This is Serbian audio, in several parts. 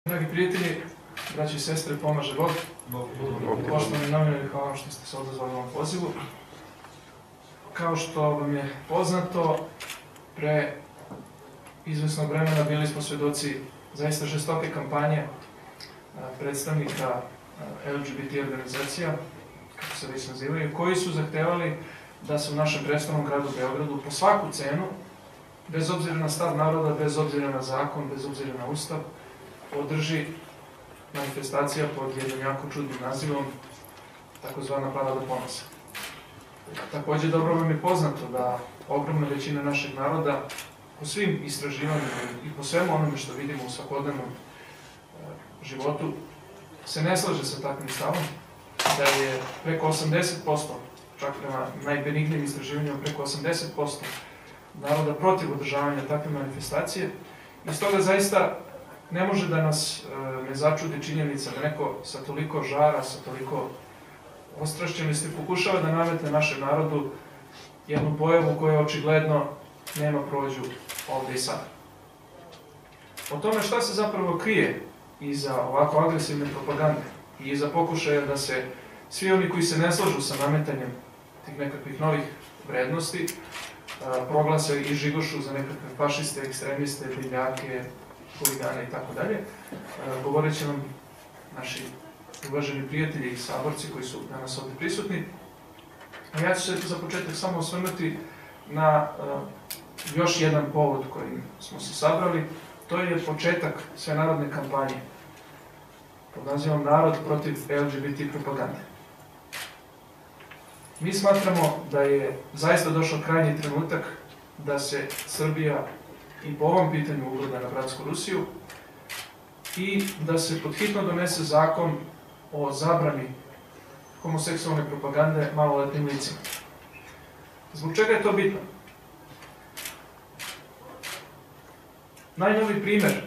Dragi prijatelji, braći i sestre, pomaže Bog. Poštovani novinari, hvala vam što ste se odazvali na ovom pozivu. Kao što vam je poznato, pre izvesnog vremena bili smo svedoci zaista žestoke kampanje predstavnika LGBT organizacija, kako se već nazivaju, koji su zahtevali da se u našem prestolnom gradu Beogradu po svaku cenu, bez obzira na stav naroda, bez obzira na zakon, bez obzira na ustav, održi manifestacija pod jednom jako čudnim nazivom, takozvana Parada ponosa. Također dobro vam je poznato da ogromna većina našeg naroda po svim istraživanjima i po svemu onome što vidimo u svakodnevnom životu se ne slaže sa takvim stavom, da je preko 80%, čak prema najbenignim istraživanjima, preko 80% naroda protiv održavanja takve manifestacije. I stoga zaista ne može da nas ne začudi činjenica da neko sa toliko žara, sa toliko ostrašćenosti pokušava da nametne našem narodu jednu pojavu koja očigledno nema prođu ovde i sada. O tome šta se zapravo krije iza ovako agresivne propagande i iza pokušaja da se svi oni koji se ne slažu sa nametanjem tih nekakvih novih vrednosti proglase i žigošu za nekakve fašiste, ekstremiste, divljake, huligane i tako dalje. Govorit će nam naši uvaženi prijatelji i saborci koji su danas ovde prisutni. A ja ću se za početak samo osvrnuti na još jedan povod kojim smo se sabrali. To je početak svenarodne kampanje pod nazivom Narod protiv LGBT propagande. Mi smatramo da je zaista došao krajnji trenutak da se Srbija i po ovom pitanju ugleda na bratsku Rusiju i da se podhitno donese zakon o zabrani homoseksualne propagande maloletnim licima. Zbog čega je to bitno? Najnoviji primer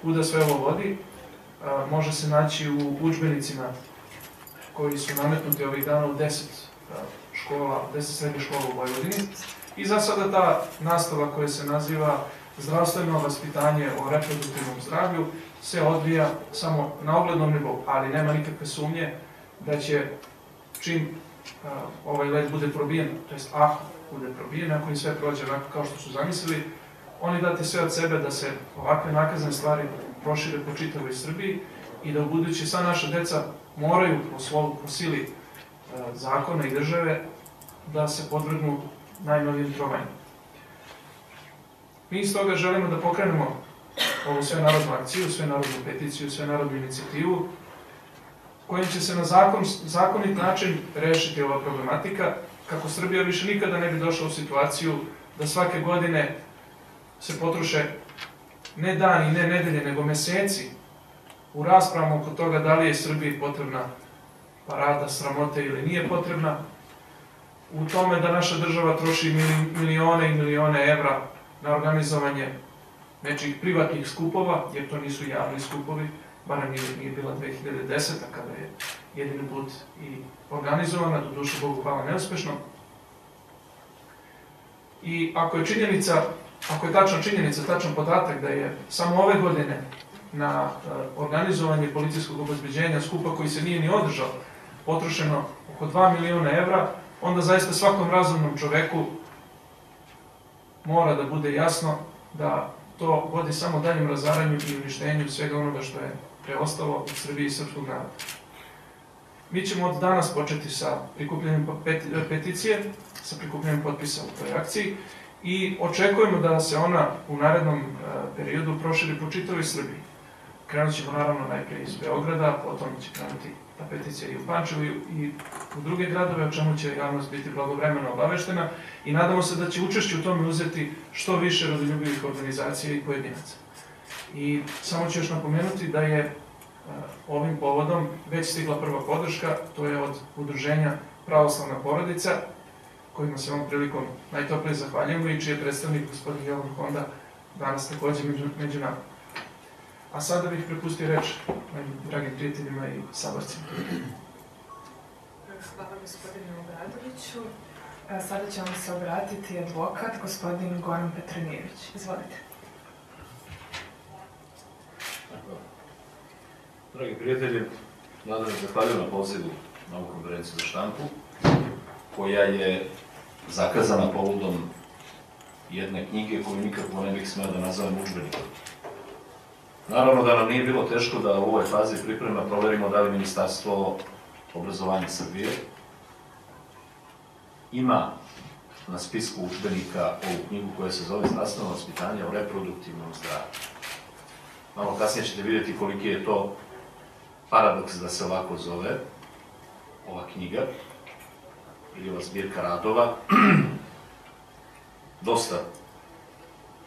kuda sve ovo vodi može se naći u udžbenicima koji su nametnuti ovih dana u 10 srednjih škola u Vojvodini. I za sada ta nastava koja se naziva zdravstveno vaspitanje o reproduktivnom zdravlju se odvija samo na oglednom nivou, ali nema nikakve sumnje da će čim ovaj led bude probijen, to jest ako bude probijen, ako im sve prođe onako kao što su zamislili, oni dati sve od sebe da se ovakve nakazne stvari prošire po čitavoj Srbiji i da u budući sva naša deca moraju po sili zakona i države da se podvrgnu najnovijim trovanju. Mi iz toga želimo da pokrenemo ovu svenarodnu akciju, svenarodnu peticiju, svenarodnu inicijativu, kojim će se na zakonit način rešiti ova problematika, kako Srbija više nikada ne bi došla u situaciju da svake godine se potroše ne dani, ne nedelje, nego meseci u raspravama oko toga da li je Srbiji potrebna parada sramote ili nije potrebna, u tome da naša država troši milione i milione evra na organizovanje nečih privatnih skupova, jer to nisu javni skupovi, barem nije bila 2010. kada je jedini put i organizovana, do duše Bogu hvala neuspešno. I ako je tačna činjenica, tačan podatak da je samo ove godine na organizovanje policijskog obezbeđenja skupa koji se nije ni održao potrošeno oko 2 miliona evra, onda zaista svakom razumnom čoveku mora da bude jasno da to vodi samo daljem razaranju i uništenju svega onoga što je preostalo u Srbiji i srpskog naroda. Mi ćemo od danas početi sa prikupljanjem peticije, sa prikupljanjem potpisa u toj akciji i očekujemo da se ona u narednom periodu proširi po čitavoj Srbiji. Krenut ćemo naravno najprej iz Beograda, potom će krenuti ta peticija i u Pančevu i u druge gradove, o čemu će javnost biti blagovremeno obaveštena i nadamo se da će učešće u tome uzeti što više rodoljubivih organizacija i pojedinaca. I samo ću još napomenuti da je ovim povodom već stigla prva podrška, to je od udruženja Pravoslavna porodica, kojima se ovom prilikom najtoplije zahvaljujemo i čiji je predstavnik gospodin Jovan Honda danas također među nama. A sada bih prepustio reč mojim dragim prijateljima i saborcima. Hvala gospodinu Obradoviću. Sada će vam se obratiti advokat, gospodin Goran Petronijević. Izvolite. Dragi prijatelji, nadam se zahvaljujem na pozivu na ovu konferenciju za štampu, koja je zakazana povodom jedne knjige koju nikako ne bih smeo da nazovem udžbenikom. Naravno da nam nije bilo teško da u ovoj fazi priprema proverimo da li Ministarstvo obrazovanja Srbije ima na spisku udžbenika ovu knjigu koja se zove Zdravstveno vaspitanje o reproduktivnom zdravlju. Malo kasnije ćete vidjeti koliki je to paradoks da se ovako zove ova knjiga ili ova zbirka radova. Dosta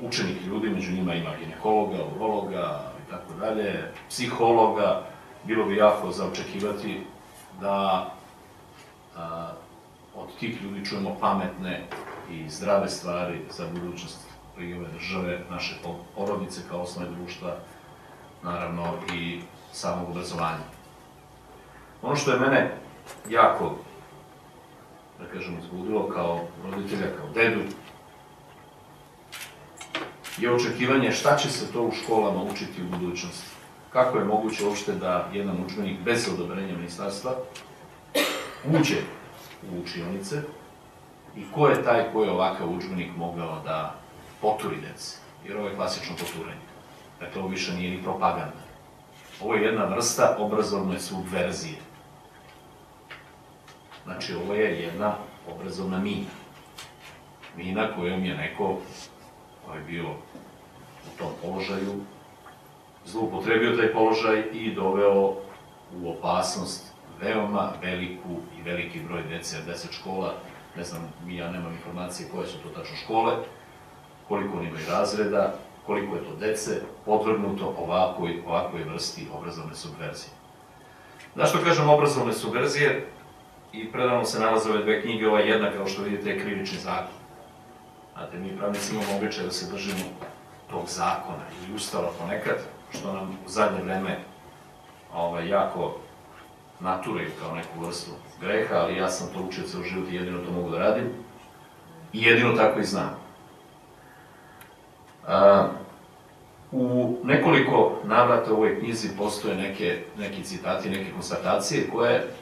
učenih ljudi, među njima ima ginekologa, urologa i tako dalje, psihologa. Bilo bi jako za očekivati da od tih ljudi čujemo pametne i zdrave stvari za budućnost i ove države, naše porodice kao osnove društva, naravno i samog obrazovanja. Ono što je mene jako, da kažem, izbudilo kao roditelja, kao dedu, je očekivanje šta će se to u školama učiti u budućnosti. Kako je moguće uopšte da jedan udžbenik bez odobrenja ministarstva uđe u učionice i ko je taj koji je ovakav udžbenik mogao da poturi deci, jer ovo je klasično poturenje. Dakle, ovo više nije ni propaganda. Ovo je jedna vrsta obrazovne subverzije. Znači, ovo je jedna obrazovna mina. Mina kojom je neko koji je bio u tom položaju zloupotrebio taj položaj i doveo u opasnost veoma veliku i veliki broj dece, 10 škola, ne znam, ja nemam informacije koje su to tačno škole, koliko oni imaju razreda, koliko je to dece, podvrgnuto ovakvoj vrsti obrazovne subverzije. Zašto kažem obrazovne subverzije? I predavno se nalaze ove dve knjige, ova jedna, kao što vidite, je Krivični zakon. Znate, mi pravnici imamo običaj da se držimo tog zakona ili ustava ponekad, što nam u zadnje vreme jako naturaju kao neku vrstu greha, ali ja sam to učio ceo život i jedino to mogu da radim i jedino tako i znam. U nekoliko navrata u ovoj knjizi postoje neki citati, neke konstatacije koje,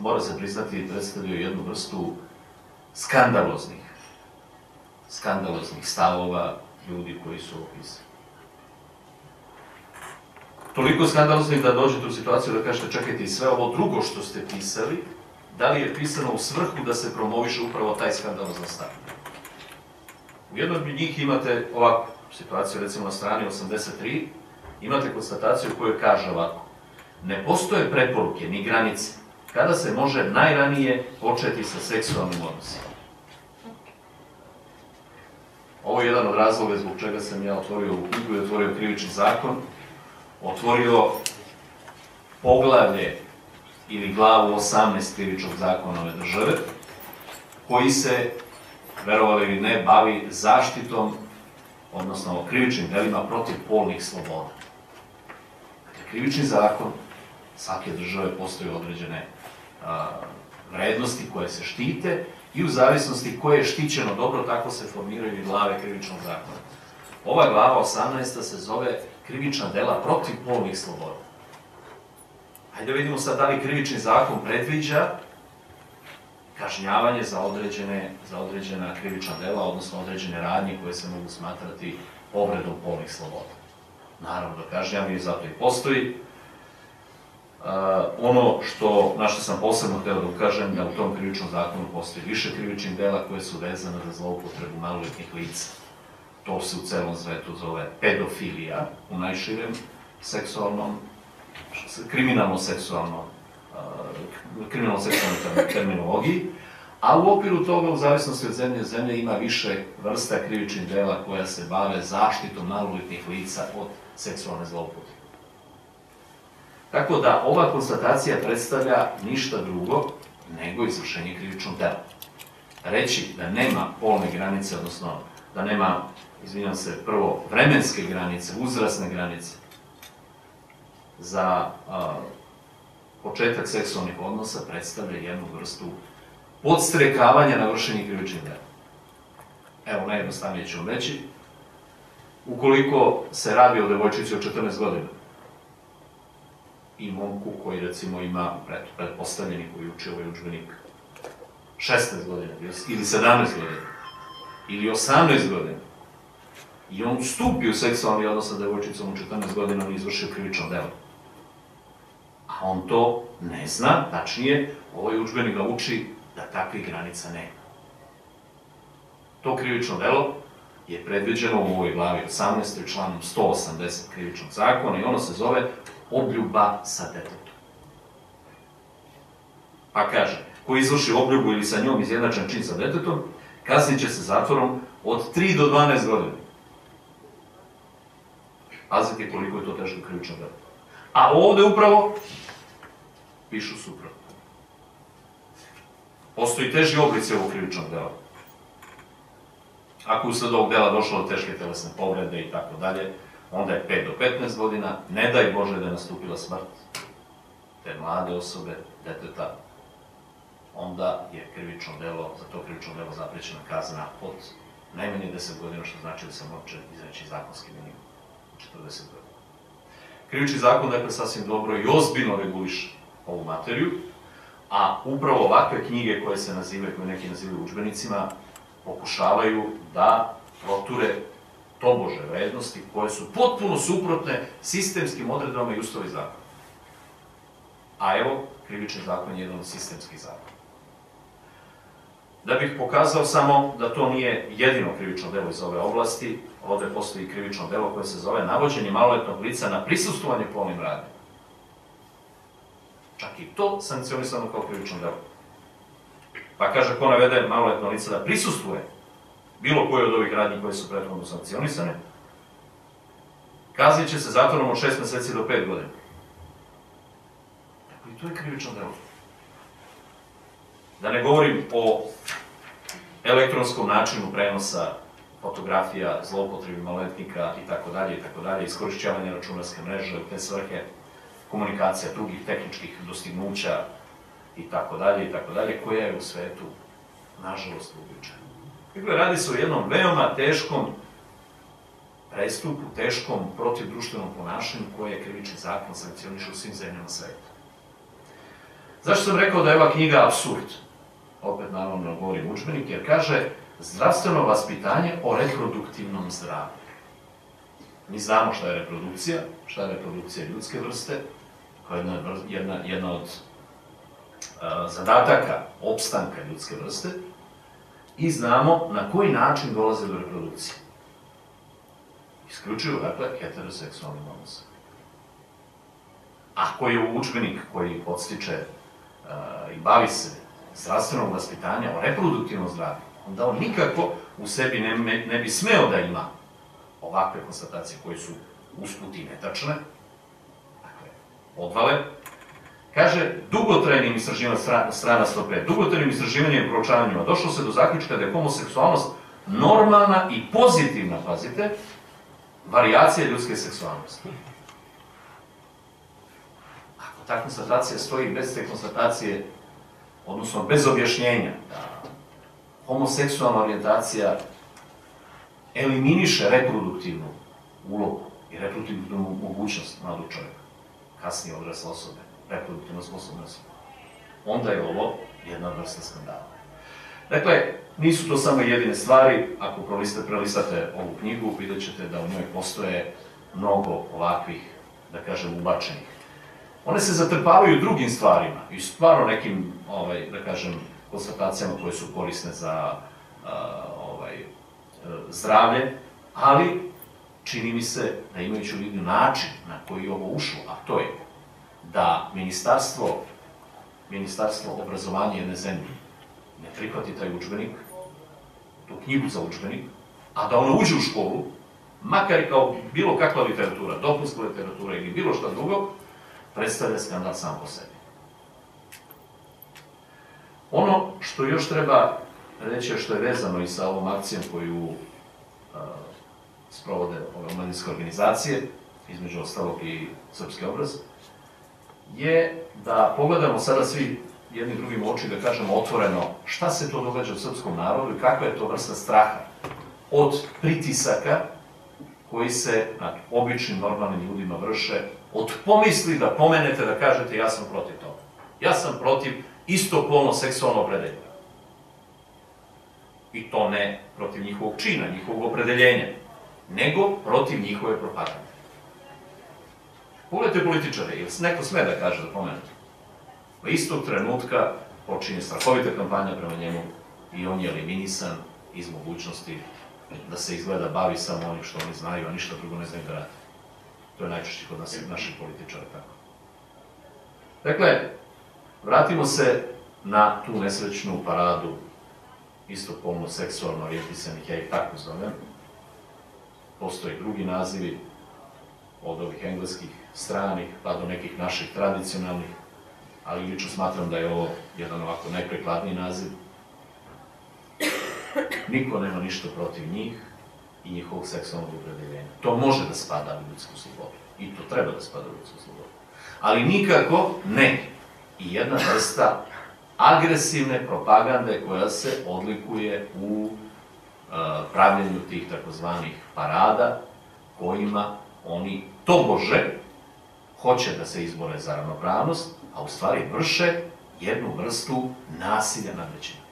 mora se priznati, predstavljaju jednu vrstu skandaloznih stavova ljudi koji su opisani. Toliko skandaloznih da dođete u situaciju da kažete čekajte i sve ovo drugo što ste pisali, da li je pisano u svrhu da se promoviše upravo taj skandalozan stav. U jednoj od njih imate ovakvu situaciju, recimo na strani 83, imate konstataciju koju kaže ovako: ne postoje preporuke ni granice kada se može najranije početi sa seksualnim odnosima. Ovo je jedan od razloga zbog čega sam ja otvorio ovu knjigu i otvorio Krivični zakon, otvorio poglavlje ili glavu 18 Krivičnog zakona ove države, koji se, verovali ili ne, bavi zaštitom, odnosno krivičnim delima protiv polnih sloboda. Dakle, Krivični zakon svake države postoje određene vrednosti koje se štite i u zavisnosti koje je štićeno dobro, tako se formiraju i glave Krivičnog zakona. Ova glava 18. se zove Krivična dela protiv polnih sloboda. Hajde da vidimo sad da li Krivični zakon predviđa kažnjavanje za određena krivična dela, odnosno određene radnje koje se mogu smatrati povredom polnih sloboda. Naravno da kažnjavanje i zato i postoji. Ono na što sam posebno hteo da ukažem, da u tom krivičnom zakonu postoji više krivičnih dela koje su vezane za zloupotrebu maloletnih lica. To se u celom svetu zove pedofilija, u najširem kriminalno-seksualnoj terminologiji, a u okviru toga, u zavisnosti od zemlje zemlje, ima više vrsta krivičnih dela koja se bave zaštitom maloletnih lica od seksualne zloupotrebe. Tako da ova konstatacija predstavlja ništa drugo nego izvršenje krivičnog dela. Reći da nema polne granice, odnosno da nema, izvinjam se, prvo vremenske granice, uzrasne granice za početak seksualnih odnosa, predstavlja jednu vrstu podstrekavanja na vršenje krivičnih dela. Evo, najjednostavnije ću vam reći, ukoliko se radi o devojčici od 14 godina i momku koji recimo ima, pretpostavljeni koji uči ovaj udžbenik 16 godina ili 17 godina ili 18 godina i on stupi u seksualni odnos sa devojčicom u 14 godina, on izvršio krivično delo. A on to ne zna, tačnije, ovaj udžbenik ga uči da takvih granica nema. To krivično delo je predviđeno u ovoj glavi 18. članom 180 krivičnog zakona i ono se zove obljuba sa detetom. Pa kaže, ko izvrši obljubu ili sa njom izjednačen čin sa detetom, kaznit će se zatvorom od 3 do 12 godina. Pazite koliko je to teško krivično delo. A ovde upravo pišu suprotno. Postoji teži oblici ovog krivičnog dela. Ako usled ovog dela došlo do teške telesne povrede i tako dalje, onda je 5 do 15 godina, ne daj Bože da je nastupila smrt te mlade osobe, deteta, onda je krivično delo, za to krivično delo zaprećena kazna od najmanje 10 godina, što znači da se može izreći zakonski minimum 40 godina. Krivični zakon, dakle, sasvim dobro i ozbiljno reguliše ovu materiju, a upravo ovakve knjige koje se nazivaju, koje neki nazivaju udžbenicima, pokušavaju da proture tobože vrednosti koje su potpuno suprotne sistemskim odredbama i ustavu i zakonu. A evo, krivični zakon je jedan od sistemskih zakona. Da bih pokazao samo da to nije jedino krivično delo iz ove oblasti, ovde postoji krivično delo koje se zove navođenje maloletnog lica na prisustvovanje polnim radnjama. Čak i to sankcionisano kao krivično delo. Pa kaže, ko navede maloletno lice da prisustvuje bilo koje od ovih radnji koje su prethodno sankcionisane, kaznit će se zatvorom od 6 meseci do 5 godina. Tako i to je krivično delo. Da ne govorim o elektronskom načinu prenosa fotografija, zloupotrebi maloletnika itd., iskorišćavanja računarske mreže u te svrhe, komunikacija drugih tehničkih dostignuća itd., koja je u svetu, nažalost, uobičajena. Dakle, radi se o jednom veoma teškom prestupu, teškom protivdruštvenom ponašanju koje krivični zakon sankcioniše u svim zemljama sveta. Zašto sam rekao da je ova knjiga apsurd? Opet, naravno, govorim udžbenik, jer kaže zdravstveno vaspitanje o reproduktivnom zdravlju. Mi znamo šta je reprodukcija ljudske vrste, koja je jedna od zadataka opstanka ljudske vrste, i znamo na koji način dolaze do reprodukcije. Isključivo, dakle, heteroseksualnim odnosom. Ako je udžbenik koji podstiče i bavi se zdravstvenog vaspitanja o reproduktivnom zdravlju, onda on nikako u sebi ne bi smeo da ima ovakve konstatacije koje su usput i netačne, dakle, odvale. Kaže, dugotrajnim istraživanjem, strana 105, dugotrajnim istraživanjem i proučavanjima došlo se do zaključka da je homoseksualnost normalna i pozitivna, pazite, varijacija ljudske seksualnosti. Ako ta konstatacija stoji bez te konstatacije, odnosno bez objašnjenja da homoseksualna orijentacija eliminiše reproduktivnu ulogu i reproduktivnu mogućnost mladog čovjeka, kasnije odrasle osobe, reproduktivno sposobne osobe, onda je ovo jedna vrsta skandala. Dakle, nisu to samo jedine stvari. Ako prelistate ovu knjigu, vidjet ćete da u njoj postoje mnogo ovakvih, da kažem, ubačenih. One se zatrpavaju drugim stvarima i stvarno nekim, da kažem, konstatacijama koje su korisne za zdravlje, ali čini mi se da imajući u vidu način na koji je ovo ušlo, a to je da Ministarstvo obrazovanja jedne zemlje ne prihvati taj udžbenik, tu knjigu za udžbenik, a da ona uđe u školu, makar i kao bilo kakva literatura, dopunska literatura ili bilo šta drugo, predstavlja skandal sam po sebi. Ono što još treba reći, što je vezano i sa ovom akcijom koju sprovode ove omladinske organizacije, između ostalog i Srpski obraz, je da pogledamo sada svi jedni drugim u oči, da kažemo otvoreno šta se to događa u srpskom narodu i kakva je to vrsta straha od pritisaka koji se nad običnim, normalnim ljudima vrše od pomisli da pomenete, da kažete ja sam protiv toga. Ja sam protiv istopolno seksualno opredeljenja. I to ne protiv njihovog čina, njihovog opredeljenja, nego protiv njihove propagande. Pogledajte političare, ili neko sme da kaže da pomenete. Pa istog trenutka počinje strahovita kampanja prema njemu i on je eliminisan iz mogućnosti da se izgleda bavi samo onim što oni znaju, a ništa drugo ne znaju da radi. To je najčešće kod nas i naših političara tako. Dakle, vratimo se na tu nesrećnu paradu istopolno seksualno orijentisanih, ja ih tako zovem. Postoje drugi nazivi, od ovih engleskih, stranih, pa do nekih naših tradicionalnih, ali lično smatram da je ovo jedan ovako najprekladniji naziv. Niko nema ništa protiv njih i njihovog seksualnog opredeljenja. To može da spada u ljudsku slobodu. I to treba da spada u ljudsku slobodu. Ali nikako ne. I jedna vrsta agresivne propagande koja se odlikuje u pravljenju tih takozvanih parada kojima oni tobože hoće da se izbore za ravnopravnost, a u stvari vrše jednu vrstu nasilja nad većinom.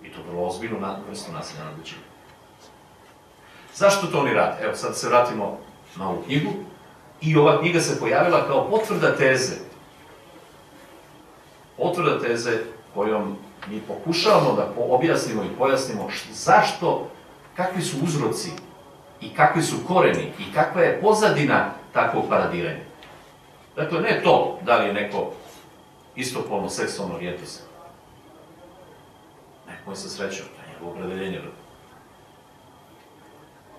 I to vrlo ozbiljnu vrstu nasilja nad većinom. Zašto to oni rade? Evo, sad se vratimo na ovu knjigu. I ova knjiga se pojavila kao potvrda teze. Potvrda teze kojom mi pokušavamo da objasnimo i pojasnimo zašto, kakvi su uzroci i kakvi su koreni i kakva je pozadina takvog paradiranja. Dakle, ne to da li je neko istopolno seksualno orijentisan. Neko je sa srećom, to je njegovo opredeljenje.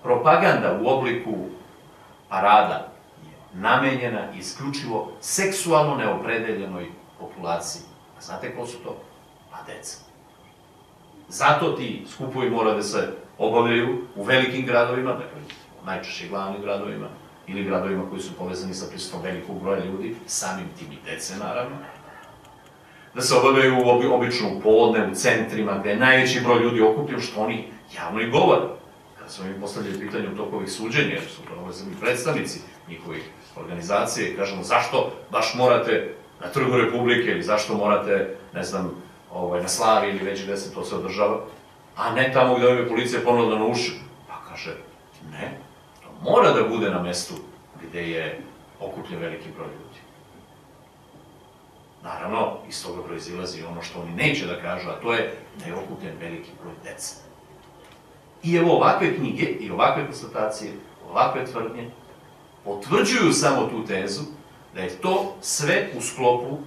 Propaganda u obliku parada je namenjena isključivo seksualno neopredeljenoj populaciji. A znate ko su to? Pa deca. Zato ti skupovi mora da se obavljaju u velikim gradovima, dakle, najčešće glavnim gradovima, ili gradovima koji su povezani sa prisutnom velikog broja ljudi, samim tim i dece, naravno. Da se obavljaju obično u podne, u centrima, gde je najveći broj ljudi okupljen, što oni javno i govore. Kada smo im postavljali pitanje u toku ovih suđenja, jer su to predstavnici njihovih organizacije, i kažemo zašto baš morate na Trgu Republike ili zašto morate, ne znam, na Slavi ili već gde se to sve održava, a ne tamo gde je policija ponovno na uši. Pa kaže, ne, to mora da bude na mestu gde je okupljen veliki broj ljudi. Naravno, iz toga proizilazi ono što oni neće da kažu, a to je da je okupljen veliki broj dece. I evo ovakve knjige i ovakve konstatacije, ovakve tvrdnje, potvrđuju samo tu tezu da je to sve u sklopu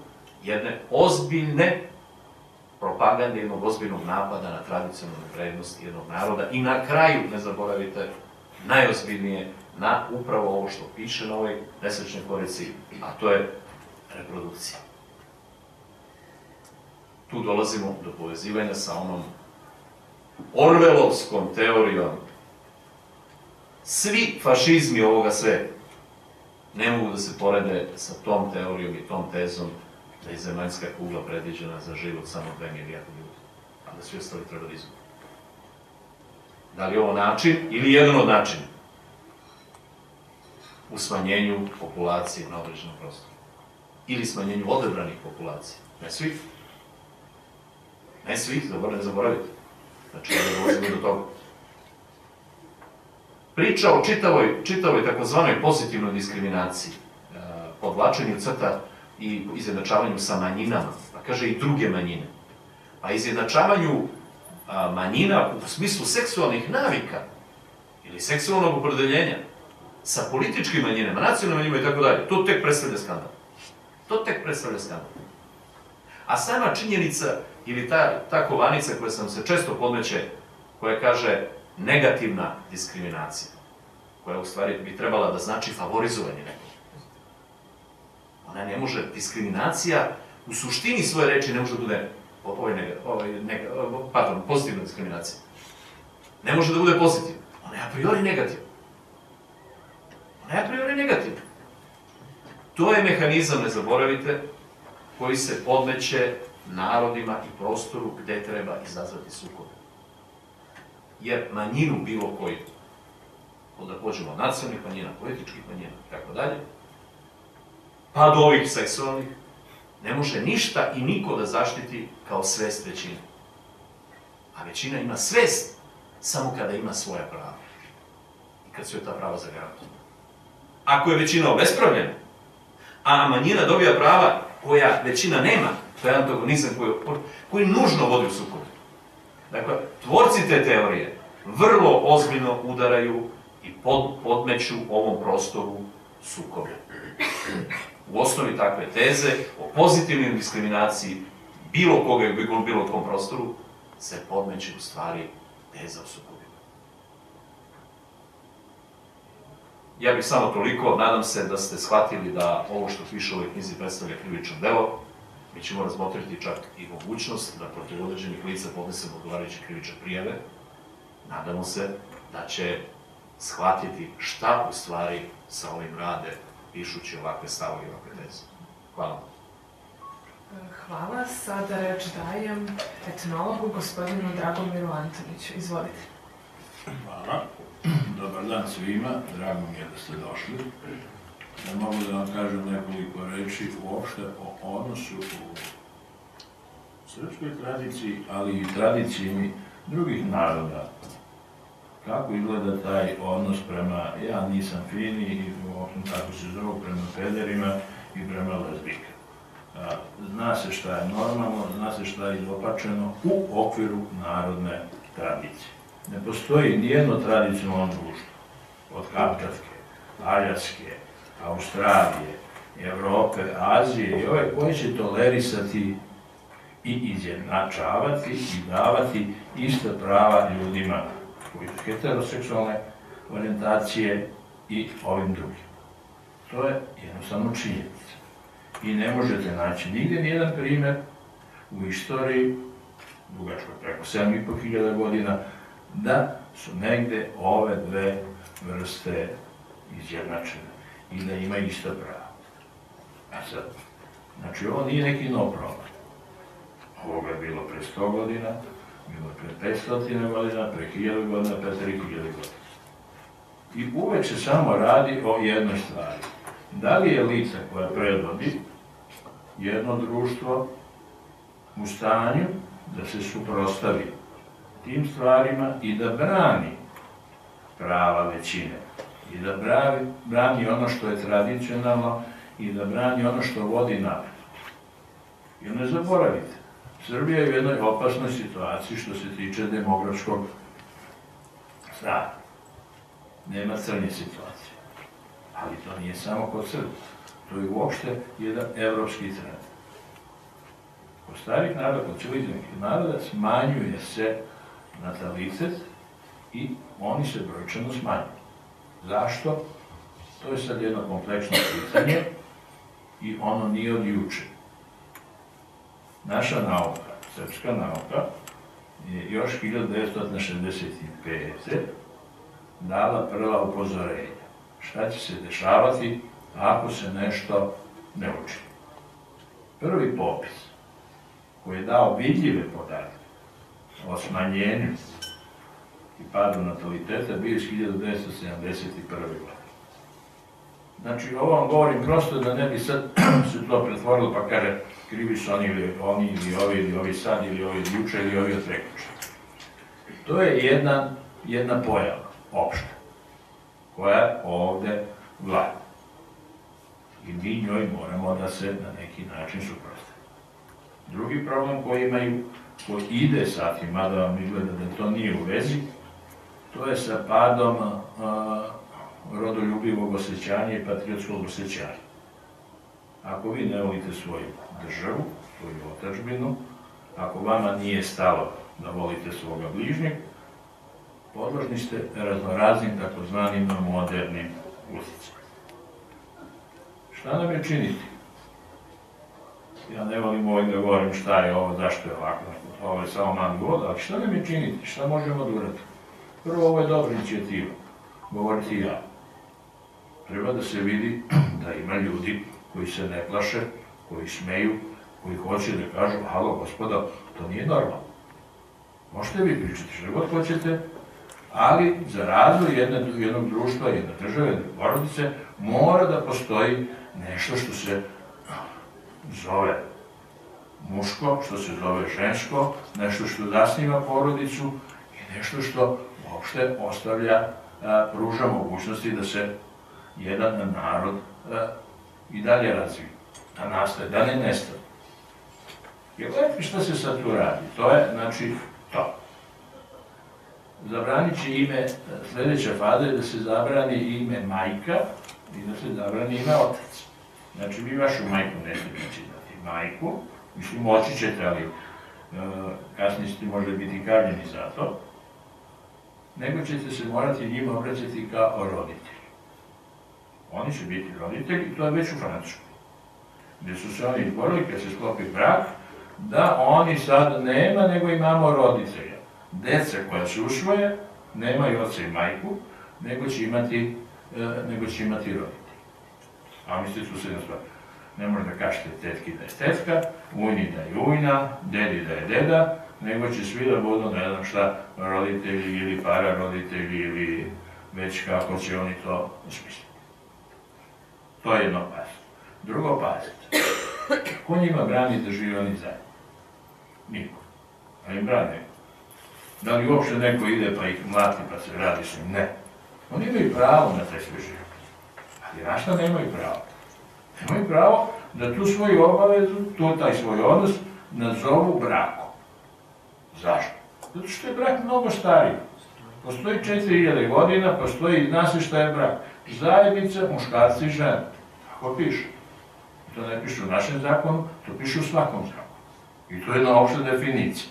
jedne ozbiljne propagande, jednog ozbiljnog napada na tradicionalne vrednosti jednog naroda i na kraju, ne zaboravite, najozbiljnije na upravo ovo što piše na ovoj nesrećnoj korici, a to je reprodukcija. Tu dolazimo do povezivanja sa onom orvelovskom teorijom. Svi fašizmi ovoga sveta ne mogu da se porede sa tom teorijom i tom tezom da je zemaljska kugla predviđena za život samo 2 milijarde ljudi, a da svi ostali treba da izgubi. Da li je ovo način ili jedan od načina u smanjenju populacije na određenom prostoru? Ili smanjenju odebranih populacija? Ne svih. Ne svih, ne zaboravite. Znači, da dolazimo do toga. Priča o čitavoj takozvanoj pozitivnoj diskriminaciji, podvlačenju crta i izjednačavanju sa manjinama, pa kaže i druge manjine, pa izjednačavanju manjina u smislu seksualnih navika ili seksualnog opredeljenja sa političkim manjinama, nacionalnim manjinama i tako dalje, to tek predstavlja skandal. To tek predstavlja skandal. A sama činjenica ili ta kovanica koja sam se često podmeće, koja kaže negativna diskriminacija, koja u stvari bi trebala da znači favorizovanje nekog. Ona ne može, diskriminacija u suštini svoje reči ne može da bude pozitivna diskriminacija. Ne može da bude pozitivna. Ona je a priori negativna. Ona je a priori negativna. To je mehanizam, ne zaboravite, koji se podmeće narodima i prostoru gde treba izazvati sukobe. Jer manjinu bilo koju, da pođemo od nacionalnih manjina, političkih manjina i tako dalje, pa do ovih seksualnih, ne može ništa i niko da zaštiti kao svest većine. A većina ima svest samo kada ima svoja prava. I kad su joj ta prava zagarantovana. Ako je većina obespravljena, a manjina dobija prava koja većina nema, to je antagonizam koji nužno vodi u sukob. Dakle, tvorci te teorije vrlo ozbiljno udaraju i podmeću ovom prostoru sukoblja. U osnovi takve teze o pozitivnoj diskriminaciji bilo koga i bilo kom prostoru se podmeće u stvari teza o sukobima. Ja bih samo toliko, nadam se da ste shvatili da ovo što piše u ovoj knjizi predstavlja krivično delo. Mi ćemo razmotriti čak i mogućnost da protiv određenih lica podnesemo odgovarajuće krivične prijave. Nadamo se da će shvatiti šta u stvari sa ovim rade pišući ovakve stavove i ovakve teze. Hvala. Hvala. Sada reč dajem etnologu, gospodinu Dragomiru Antoniću. Izvolite. Hvala. Dobar dan svima. Drago mi je da ste došli. Ja mogu da vam kažem nekoliko reči uopšte o odnosu u srpskoj tradiciji, ali i tradiciji drugih naroda. Kako izgleda taj odnos prema, ja nisam fini, i tako se zovu, prema pederima i prema lezbijkama. Zna se šta je normalno, zna se šta je izopačeno u okviru narodne tradicije. Ne postoji nijedno tradicionalno društvo, od Kamčatske, Aljaske, Australije, Evrope, Azije i ove koji će tolerisati i izjednačavati i davati ista prava ljudima koji su heteroseksualne orijentacije i ovim drugim. To je jednostavno činjenica. I ne možete naći nigde nijedan primer u istoriji, dugačkoj preko 7.500 godina, da su negde ove dve vrste izjednačene i da ima ista prava. A sad, znači ovo nije neki nov problem. Ovoga je bilo pre 100 godina, bilo je pre 500 godina, pre 1000 godina, pre 3000 godina. I uvek se samo radi o jednoj stvari. Da li je lice koja predvodi jedno društvo u stanju da se suprotstavi tim stvarima i da brani prava većine i da brani ono što je tradicionalno i da brani ono što vodi napred. Jer ne zaboravite, Srbija je u jednoj opasnoj situaciji što se tiče demografskog stanja. Nema crnje situacije. Ali to nije samo kod Srbije. To je uopšte jedan evropski trend. Kod starih naroda, kod civilizovanih naroda smanjuje se natalitet i oni se brojčano smanjuju. Zašto? To je sad jedno kompleksno pitanje i ono nije od juče. Naša nauka, srpska nauka, je još 1965. dala prva upozorenja. Šta će se dešavati ako se nešto ne uči? Prvi popis koji je dao vidljive podatke o smanjenju i padu nataliteta bio iz 1971. godine. Znači, ovo vam govorim prosto da ne bi sad se to pretvorilo pa kaže krivi su oni ili ovi sad ili ovi juče ili ovi od prekjuče. To je jedna pojava, opšta, koja ovde vlada. I mi njoj moramo da se na neki način suprotstavimo. Drugi problem koji imaju, koji ide sa tim, mada vam izgleda da to nije u vezi, to je sa padom rodoljubivog osjećanja i patriotskog osjećanja. Ako vi ne volite svoju državu, svoju otadžbinu, ako vama nije stalo da volite svoga bližnjeg, podložni ste raznoraznim takozvanim modernim uticajima. Šta nam je činiti? Ja ne volim uvijek da govorim šta je ovo, zašto je ovako, ovo je samo mali vod, ali šta nam je činiti, šta možemo da uraditi? Prvo, ovo je dobra inicijativa, govoriti ja. Treba da se vidi da ima ljudi koji se ne plaše, koji smeju, koji hoće da kažu, halo gospodo, to nije normalno. Možete vi pričati što god hoćete, ali za razvoj jednog društva, jedne države, jedne porodice, mora da postoji nešto što se zove muško, što se zove žensko, nešto što zasniva porodicu i nešto što uopšte ostavlja, pruža mogućnosti da se jedan narod i dalje razvije, da nastaje, da ne nestane. I gledajte šta se sad tu radi, to je, znači, to. Zabranit će ime, sljedeća faza je da se zabrani ime majka i da se zabrani ime otac. Znači, vi vašu majku ne smijete čitati majku, mislim, moći ćete, ali kasnije ćete možda biti kažnjeni za to, nego ćete se morati njima obraćati kao roditelji. Oni će biti roditelji i to je već u Francuskoj, gdje su se oni izborili kad se sklopi brak, da oni sad nema, nego imamo roditelja. Deca koja se usvoje, nemaju oca i majku, nego će imati roditelji. A mislite tu se jedna stvar. Ne možda kažete tetki da je tetka, ujni da je ujna, dedi da je deda, nego će svi da budu, ne znam šta, roditelji ili pararoditelji ili već kako će oni to smisliti. To je jedno pazite. Drugo pazite. Ko njima brani da žive oni zajedno? Niko. A im brani neko. Da li uopšte neko ide pa ih mlati pa se radi s njim? Ne. Oni imaju pravo na taj svoj život. Ali na šta nemaju pravo? Nemaju pravo da tu svoju obavezu, taj svoj odnos nazovu brakom. Zašto? Zato što je brak mnogo stariji. Postoji 4000 godina, postoji, zna se šta je brak. Zajednica, muškarci i žene. Tako piše. To ne piše u našem zakonu, to piše u svakom zakonu. I to je jedna opšta definicija.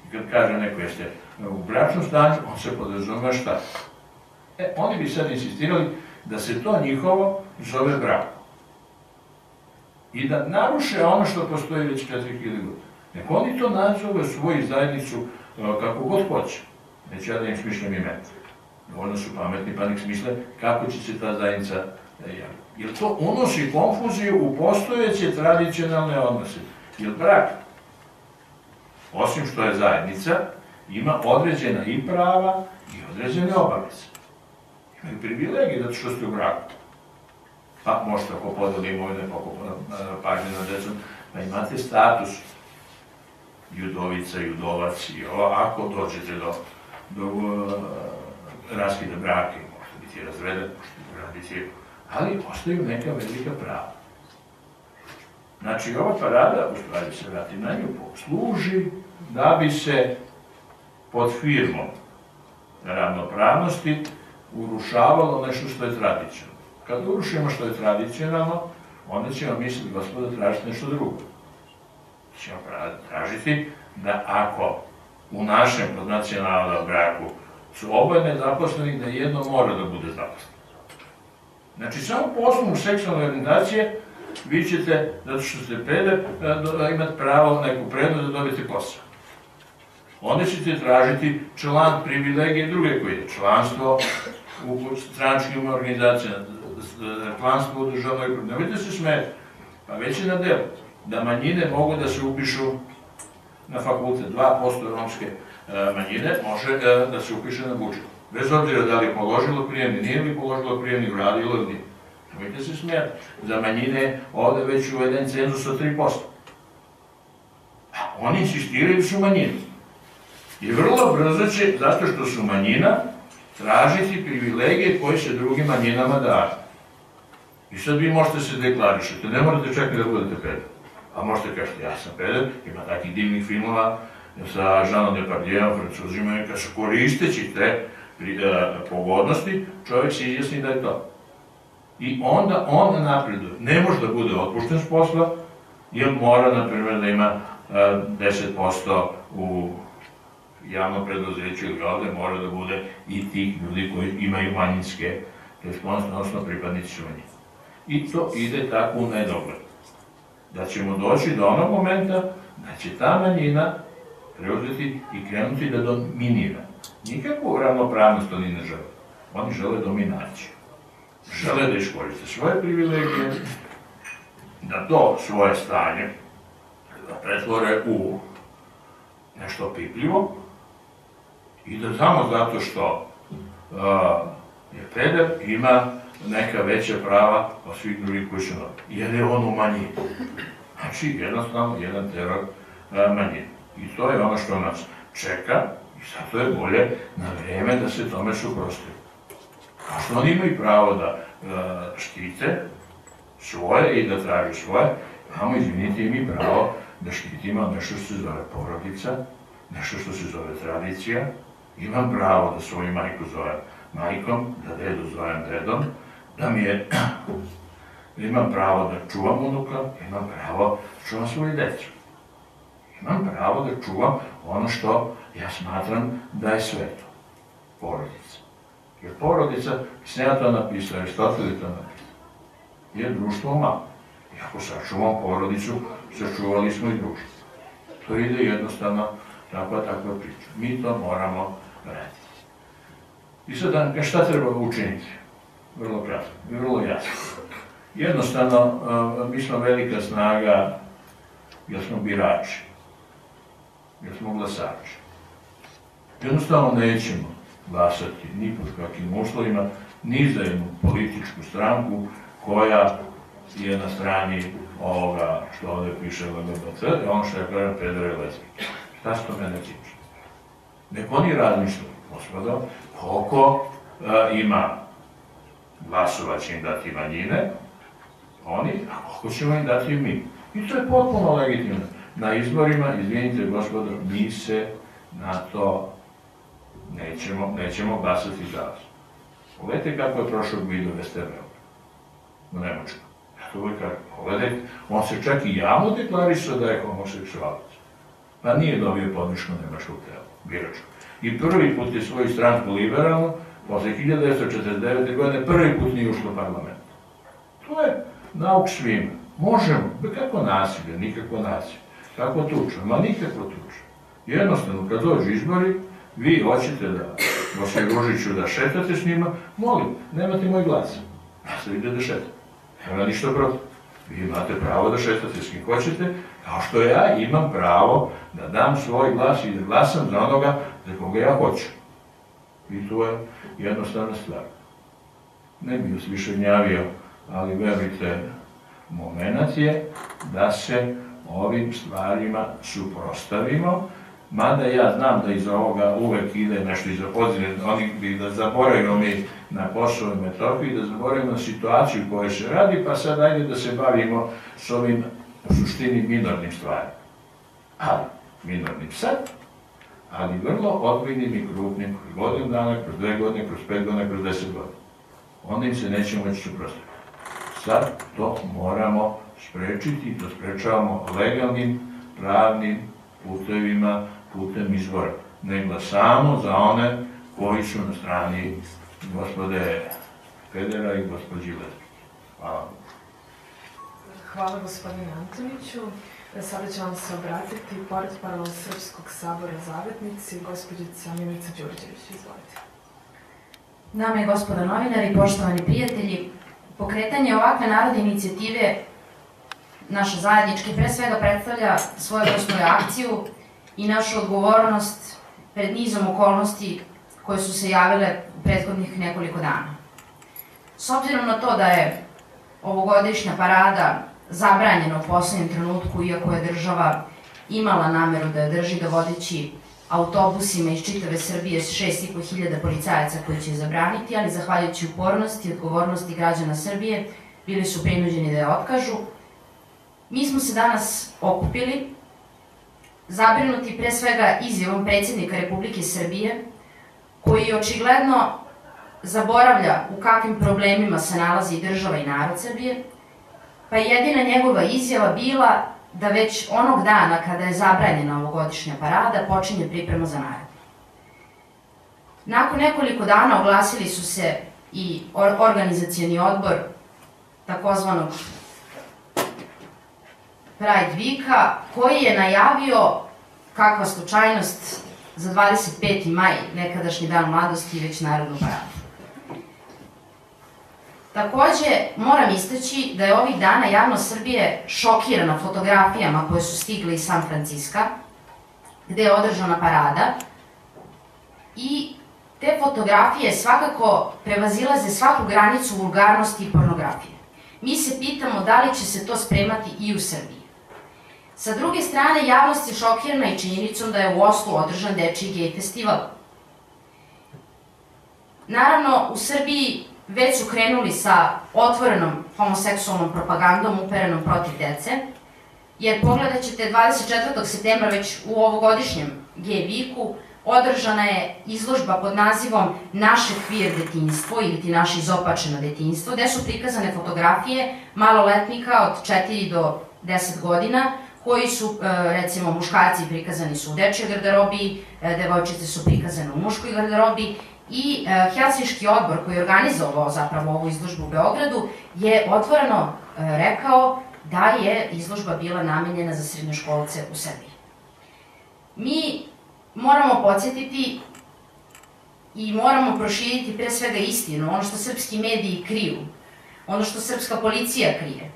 I kad kaže neko jeste u bračnom stanju, on se podrazumeva šta? Oni bi sad insistirali da se to njihovo zove brak. I da naruše ono što postoji već 4000 godina. Nek oni to nazove svoju zajednicu kako god hoće. Neće ja da im smišljam ime. Dovoljno su pametni pa nek smisle kako će se ta zajednica javiti. Jer to unosi konfuziju u postojeće tradicionalne odnose. Jer brak, osim što je zajednica, ima određena i prava i određene obaveze. Imaju privilegije zato što ste u braku. Pa možete ako podeli imovine, ako pažnje na decom, pa imate status judovica, judovac i ovo, ako dođete do raskida braka, možete biti razveden, možete raditi, ali ostaju neka velika prava. Znači, ova parada, u stvari se vrati na nju, služi da bi se pod firmom ravnopravnosti urušavalo nešto što je tradicionalno. Kad urušimo što je tradicionalno, onda ćemo misliti, gospodo, tražiti nešto drugo. Ćemo tražiti da ako u našem podnacionalnom braku su oboje nezaposleni, da jedno mora da bude zaposleno. Znači, samo po osnovu seksualne orijentacije vi ćete, zato što ste peder, imati pravo neku prednost da dobijete posao. Onda ćete tražiti član privilegije druge koje je članstvo u stranačkim organizacijama, članstvo u državnoj upravi. Nemojte se smeti, pa već je na delu da manjine mogu da se upišu na fakultet. 2% romske manjine može da se upiše na budžet. Bez obzira da li je položilo prijemni, nije li položilo prijemni, uradilo ili nije. Nemojte se smijati. Za manjine ovde već uveden cenzus od 3%. Oni insistiraju da su manjine. I vrlo brzo će, zato što su manjina, tražiti privilegije koje se drugim manjinama daju. I sad vi možete se deklarišati, ne morate čekati da budete peder. A možete kažete, ja sam peder, ima takih divnih filmova sa Jeanom Depardieuom, Francuzima, kad su koristeći te pogodnosti, čovjek se izjasni da je to. I onda on napreduje. Ne može da bude otpušten s posla, jer mora, na primjer, da ima 10% u javnom preduzeću ili ovde, mora da bude i tih ljudi koji imaju manjinske, odnosno pripadnici su manjine. I to ide tako u nedogled. Da ćemo doći do onog momenta da će ta manjina preuzeti i krenuti da dominira. Nikakvu ravnopravnost oni ne žele. Oni žele dominaciju. Žele da iskoriste svoje privilegije, da to svoje stanje da pretvore u nešto pipljivo i da samo zato što je peder ima neka veća prava od svih drugih koji su novi. Jer je on u manjini. Znači, jednostavno, jedan teror manjine. I to je ono što nas čeka i zato je bolje na vreme da se tome suprotstavimo. Kao što oni imaju pravo da štite svoje i da traži svoje, imamo, izvinite, i mi pravo da štitimo nešto što se zove porodica, nešto što se zove tradicija. Imam pravo da svoju majku zovem majkom, da dedu zovem dedom, imam pravo da čuvam unuka, imam pravo da čuvam svoju decu. Imam pravo da čuvam ono što ja smatram da je sveto. Porodica. Jer porodica, mislim ja to napisao, Aristotel je to napisao, je društvo malo. I ako sačuvamo porodicu, sačuvali smo i društvo. To ide jednostavno takva priča. Mi to moramo raditi. I sad, šta treba učiniti? Vrlo kratko i vrlo jasno. Jednostavno, mi smo velika snaga jer smo birači, jer smo glasači. Jednostavno nećemo glasati ni pod kakvim uslovima, ni za jednu političku stranku koja je na strani ovoga što ovde piše LGBT, ono što je kažem pedere lezbike. Šta se to mene tiče? Nek oni razmišljaju, gospodo, koliko ima glasova će im dati manjine, oni, a koliko ćemo im dati mi. I to je potpuno legitimno. Na izborima, izvinite gospodo, mi se na to nećemo glasati za vas. Pogledajte kako je prošao Guido Westervelt u Nemačkoj. Ja to uvijek kažem, pogledajte, on se čak i javno deklarisao da je homoseksualac. Pa nije dobio podršku nemačkog tela, biračkog. I prvi put je svoju stranku liberalnu, posle 1949. godine, prvi put nije ušlo u parlament. To je nauk svima. Možemo, kako nasilje, nikako nasilje. Kako tuča, ma nikako tuča. Jednostavno, kad dođu izbori, vi hoćete da Boske Ružiću da šetate s njima, molim, nemate moj glas. Nastavite da šetate. Nema ništa protiv. Vi imate pravo da šetate s kim hoćete, kao što ja imam pravo da dam svoj glas i da glasam za onoga za koga ja hoću. I to je jednostavna stvar. Ne bih vas više gnjavio, ali verujte, moment je da se ovim stvarima suprotstavimo, mada ja znam da iza ovoga uvek ide nešto iza pozadine, oni bi da zaboravimo mi na Kosovo i Metohiju, da zaboravimo na situaciju u kojoj se radi, pa sad ajde da se bavimo s ovim u suštini minornim stvarima. Ali, minornim sad, ali vrlo ozbiljnim i krupnim, kroz godinu dana, kroz 2 godine, kroz 5 godina, kroz 10 godina. Onda im se nećemo moći suprotstaviti. Sad to moramo sprečiti i to sprečavamo legalnim, pravnim putevima, putem izbora. Ne glasamo za one koji su na strani gospode Federa i gospođi Lezbike. Hvala. Hvala gospodine Antoniću. Sada će vam se obratiti portparol Srpskog sabora Zavetnici, gospođica Milica Đurđević. Izvolite. Dame i gospodo novinari, poštovani prijatelji, pokretanje ovakve narodne inicijative naša zajednički pre svega predstavlja svojevrsnu akciju i našu odgovornost pred nizom okolnosti koje su se javile u prethodnih nekoliko dana. S obzirom na to da je ovogodišnja parada zabranjena u poslednjem trenutku, iako je država imala nameru da je drži dovodeći autobusima iz čitave Srbije s 6.500 policajaca koji će je zabraniti, ali zahvaljujući upornosti i odgovornosti građana Srbije bili su prinuđeni da je otkažu. Mi smo se danas okupili, zabrinuti pre svega izjavom predsjednika Republike Srbije, koji očigledno zaboravlja u kakvim problemima se nalazi i država i narod Srbije, pa je jedina njegova izjava bila da već onog dana kada je zabranjena ovogodišnja parada počinje priprema za naredbu. Nakon nekoliko dana oglasili su se i organizacioni odbor takozvanog Pride Weeka, koji je najavio, kakva slučajnost, za 25. maj, nekadašnji dan mladosti, već narodnu paradu. Takođe, moram istaći da je ovih dana javnost Srbije šokirana fotografijama koje su stigle iz San Franciska, gde je održana parada, i te fotografije svakako prevazilaze svaku granicu vulgarnosti i pornografije. Mi se pitamo da li će se to spremati i u Srbiji. Sa druge strane, javnost je šokirana i činjenicom da je u Oslu održan dečiji gej festival. Naravno, u Srbiji već su krenuli sa otvorenom homoseksualnom propagandom uperenom protiv dece, jer pogledat ćete 24. septembra već u ovogodišnjem gej viku održana je izložba pod nazivom Naše queer detinjstvo ili ti naše izopačeno detinjstvo, gde su prikazane fotografije maloletnika od 4 do 10 godina, koji su, recimo, muškarci prikazani su u dečjoj garderobi, devojčice su prikazane u muškoj garderobi i Helsinški odbor koji je organizovao zapravo ovu izložbu u Beogradu je otvoreno rekao da je izložba bila namenjena za srednjoškolce u Srbiji. Mi moramo podsjetiti i moramo proširiti pre svega istinu, ono što srpski mediji kriju, ono što srpska policija krije,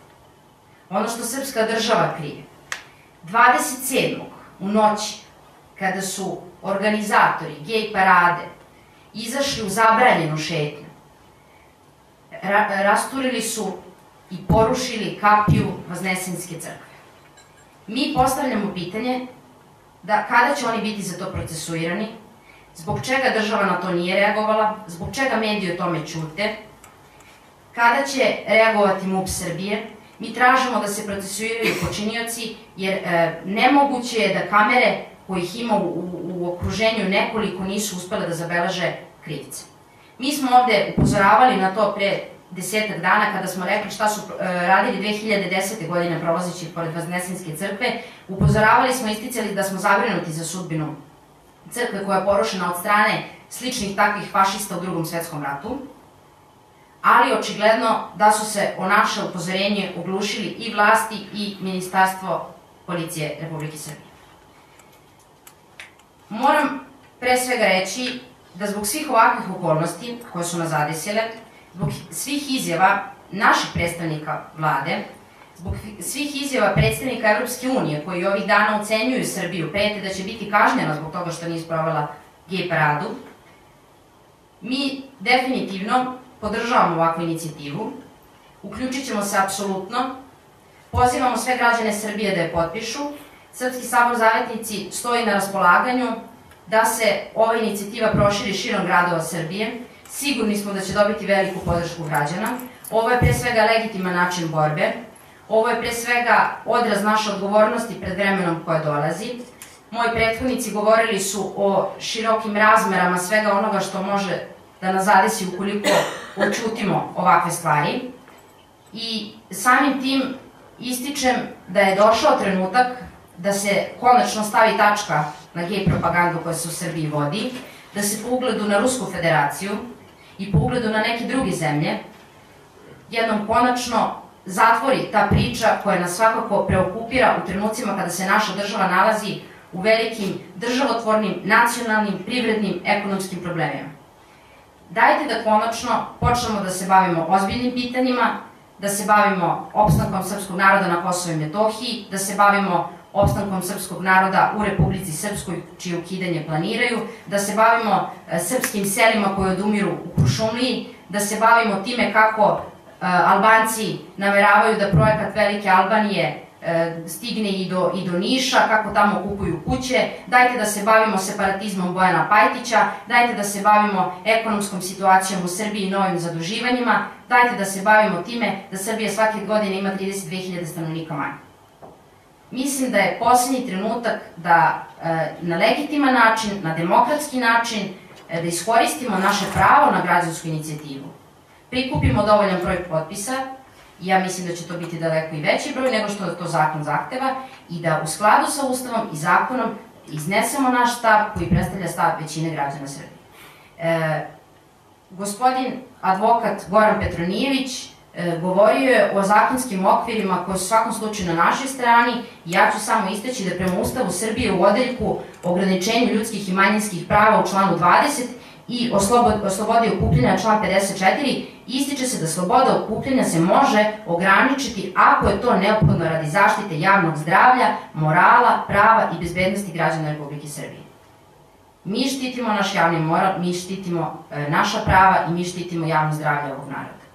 ono što srpska država krije. 27. u noći, kada su organizatori gej parade izašli u zabranjenu šetnju, rasturili su i porušili kapiju Vaznesenske crkve. Mi postavljamo pitanje da kada će oni biti za to procesuirani, zbog čega država na to nije reagovala, zbog čega mediji o tome ćute, kada će reagovati MUP Srbije. Mi tražimo da se procesuiraju počinioci, jer nemoguće je da kamere kojih ima u okruženju nekoliko nisu uspele da zabeleže krivce. Mi smo ovde upozoravali na to pre 10 dana kada smo rekli šta su radili 2010. godine prolazeći pored Vaznesenske crkve. Upozoravali smo, isticali da smo zabrinuti za sudbinu crkve koja je porušena od strane sličnih takvih fašista u Drugom svetskom ratu, ali očigledno da su se o naše upozorenje oglušili i vlasti i Ministarstvo policije Republike Srbije. Moram pre svega reći da zbog svih ovakvih okolnosti koje su nas zadesile, zbog svih izjava naših predstavnika vlade, zbog svih izjava predstavnika Evropske unije koji ovih dana ocenjuju Srbiju, prete da će biti kažnjena zbog toga što nije sprovela gej paradu, mi definitivno podržavamo ovakvu inicijativu, uključit ćemo se apsolutno, pozivamo sve građane Srbije da je potpišu, Srpski sabor Zavetnici stoji na raspolaganju da se ova inicijativa proširi širom gradova Srbije. Sigurni smo da će dobiti veliku podršku građana. Ovo je pre svega legitiman način borbe. Ovo je pre svega odraz naše odgovornosti pred vremenom koje dolazi. Moji prethodnici govorili su o širokim razmerama svega onoga što može da nas zadesi ukoliko oćutimo ovakve stvari. I samim tim ističem da je došao trenutak da se konačno stavi tačka na gej propagandu koja se u Srbiji vodi, da se po ugledu na Rusku federaciju i po ugledu na neke druge zemlje jednom konačno zatvori ta priča koja nas svakako preokupira u trenucima kada se naša država nalazi u velikim državotvornim, nacionalnim, privrednim, ekonomskim problemima. Dajte da konačno počnemo da se bavimo ozbiljnim pitanjima, da se bavimo opstankom srpskog naroda na Kosovu i Metohiji, da se bavimo opstankom srpskog naroda u Republici Srpskoj, čije ukidanje planiraju, da se bavimo srpskim selima koje odumiru u Kuršumliji, da se bavimo time kako Albanci nameravaju da projekat Velike Albanije stigne i do Niša, kako tamo kupuju kuće. Dajte da se bavimo separatizmom Bojana Pajtića, dajte da se bavimo ekonomskom situacijom u Srbiji i novim zaduživanjima, dajte da se bavimo time da Srbija svake godine ima 32.000 stanovnika manje. Mislim da je poslednji trenutak da na legitiman način, na demokratski način, da iskoristimo naše pravo na građansku inicijativu. Prikupimo dovoljan broj potpisa, ja mislim da će to biti daleko i veći broj nego što to zakon zahteva, i da u skladu sa Ustavom i zakonom iznesemo naš stav koji predstavlja stav većine građana Srbije. Gospodin advokat Goran Petronijević govorio je o zakonskim okvirima koji su u svakom slučaju na našoj strani, i ja ću samo istaći da prema Ustavu Srbije u odeljku o ograničenju ljudskih i manjinskih prava u članu 20 i o slobodi okupljanja član 54 ističe se da sloboda okupljanja se može ograničiti ako je to neophodno radi zaštite javnog zdravlja, morala, prava i bezbednosti građana Republike Srbije. Mi štitimo naš javni moral, mi štitimo naša prava i mi štitimo javno zdravlje ovog naroda.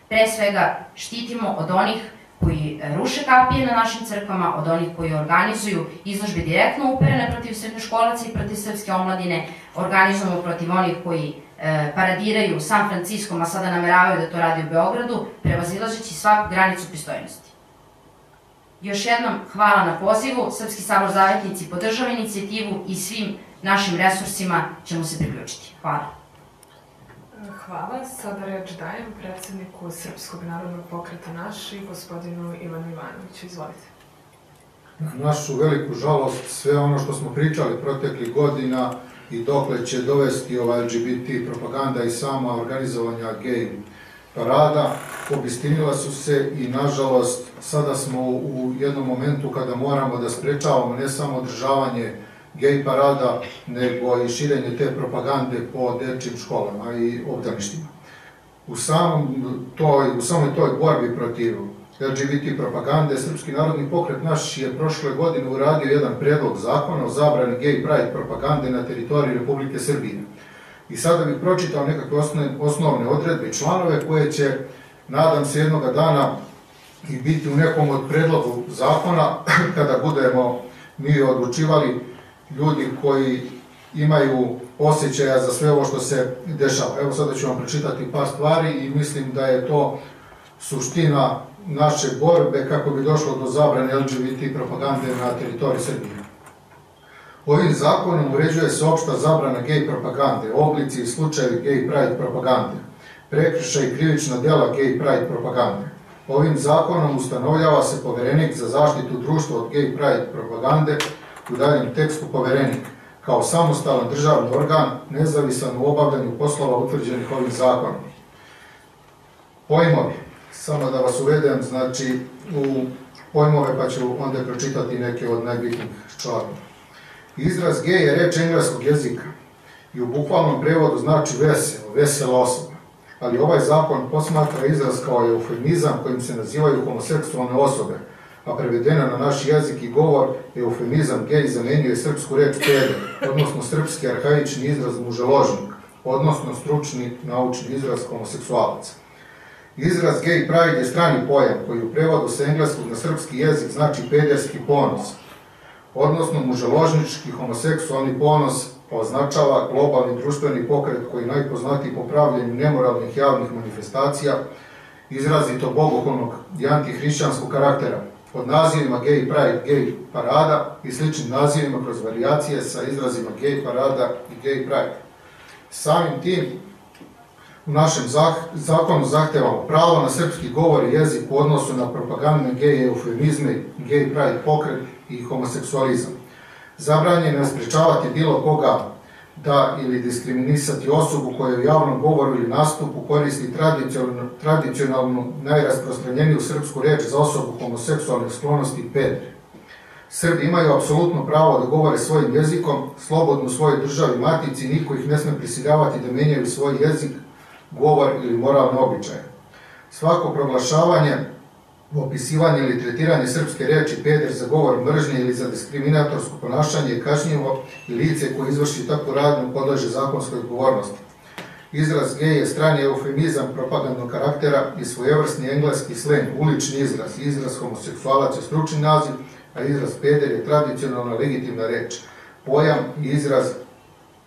Pre svega štitimo od onih koji ruše kapije na našim crkvama, od onih koji organizuju izložbe direktno uperene protiv srednjoškolaca i protiv srpske omladine, organizujemo protiv onih koji paradiraju San Franciskom, a sada nameravaju da to radi u Beogradu, prevazilazeći svaku granicu pristojnosti. Još jednom hvala na pozivu, Srpski sabor Zavetnici podržava inicijativu i svim našim resursima ćemo se priključiti. Hvala. Hvala. Sada reč dajem predsjedniku Srpskog narodnog pokreta Naši, gospodinu Ivanu Ivanoviću. Izvolite. Na našu veliku žalost, sve ono što smo pričali proteklih godina i dokle će dovesti ova LGBT propaganda i sama organizovanja gej parada, obistinila su se i, nažalost, sada smo u jednom momentu kada moramo da sprečavamo ne samo održavanje gej parada, nego i širenje te propagande po dečjim školama i obdaništima. U samoj toj borbi protiv LGBT propagande, Srpski narodni pokret Naš je prošle godine uradio jedan predlog zakona o zabrani gej pride propagande na teritoriji Republike Srbije. I sada bih pročitao nekakve osnovne odredbe i članove koje će, nadam se, jednoga dana i biti u nekom od predlogu zakona kada budemo mi odlučivali, ljudi koji imaju osjećaja za sve ovo što se dešava. Evo sada ću vam pročitati par stvari i mislim da je to suština naše borbe kako bi došlo do zabrane LGBT propagande na teritoriji Srbije. Ovim zakonom uređuje se opšta zabrana gej propagande, oblici i slučajevi gej pride propagande, prekršaj i krivična dela gej pride propagande. Ovim zakonom ustanovljava se poverenik za zaštitu društva od gej pride propagande, u daljem tekstu poverenik, kao samostalan državni organ, nezavisan u obavljanju poslova utvrđenih ovim zakonom. Pojmovi. Samo da vas uvedem, znači, u pojmove, pa ću onda pročitati neke od najbitnijih članova. Izraz gej je reč engleskog jezika i u bukvalnom prevodu znači veselo, vesela osoba. Ali ovaj zakon posmatra izraz kao eufemizam kojim se nazivaju homoseksualne osobe, a prevedeno na naš jezik i govor, eufemizam gej zamenjuje srpsku reč peder, odnosno srpski arhaični izraz muželožnik, odnosno stručni naučni izraz homoseksualac. Izraz gay pride je strani pojam koji u prevodu sa engleskog na srpski jezik znači pederski ponos, odnosno muželožnički homoseksualni ponos označava globalni društveni pokret koji je najpoznatiji po pravljenju nemoralnih javnih manifestacija, izrazito bogohulnog i antihrišćanskog karaktera, pod nazivima gay pride, gay parada i sličnim nazivima kroz varijacije sa izrazima gay parada i gay pride. Samim tim, u našem zakonu zahtevamo pravo na srpski govor i jezik u odnosu na propagandne gej eufemizme, gay pride pokret i homoseksualizam. Zabranjeno je sprečavati bilo koga da ili diskriminisati osobu koja u javnom govoru ili nastupu koristi tradicionalnu najrasprostranjeniju srpsku reč za osobu homoseksualnih sklonosti pedre. Srbi imaju apsolutno pravo da govore svojim jezikom, slobodno u svojoj državi matici, niko ih ne sme prisiljavati da menjaju svoj jezik, govor ili moralne običaje. Svako proglašavanje, opisivanje ili tretiranje srpske reči peder za govor mržnje ili za diskriminatorsko ponašanje je kažnjivo i lice koje izvrši takvu radnju podleže zakonskoj odgovornosti. Izraz gej je strani eufemizam propagandnog karaktera i svojevrsni engleski sleng, ulični izraz. Izraz homoseksualac je stručni naziv, a izraz peder je tradicionalna legitimna reč. Pojam i izraz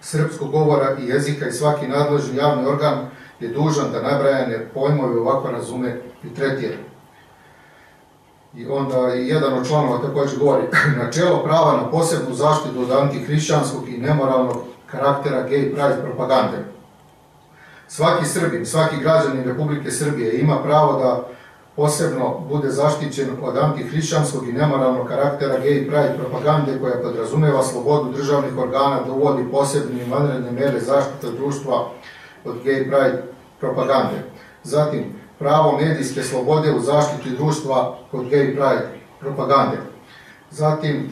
srpskog govora i jezika i svaki nadležni javni organ je dužan da nabrajane pojmove ovako razume i tretira. I onda i jedan od članova također govori načelo prava na posebnu zaštitu od antihrišćanskog i nemoralnog karaktera gay pride propagande. Svaki Srbin, svaki građanin Republike Srbije ima pravo da posebno bude zaštićen od antihrišćanskog i nemoralnog karaktera gay pride propagande koja podrazumeva slobodu državnih organa da uvodi posebne i vanredne mere zaštite društva od gay pride propagande. Zatim, pravo medijske slobode u zaštiti društva od gay pride propagande. Zatim,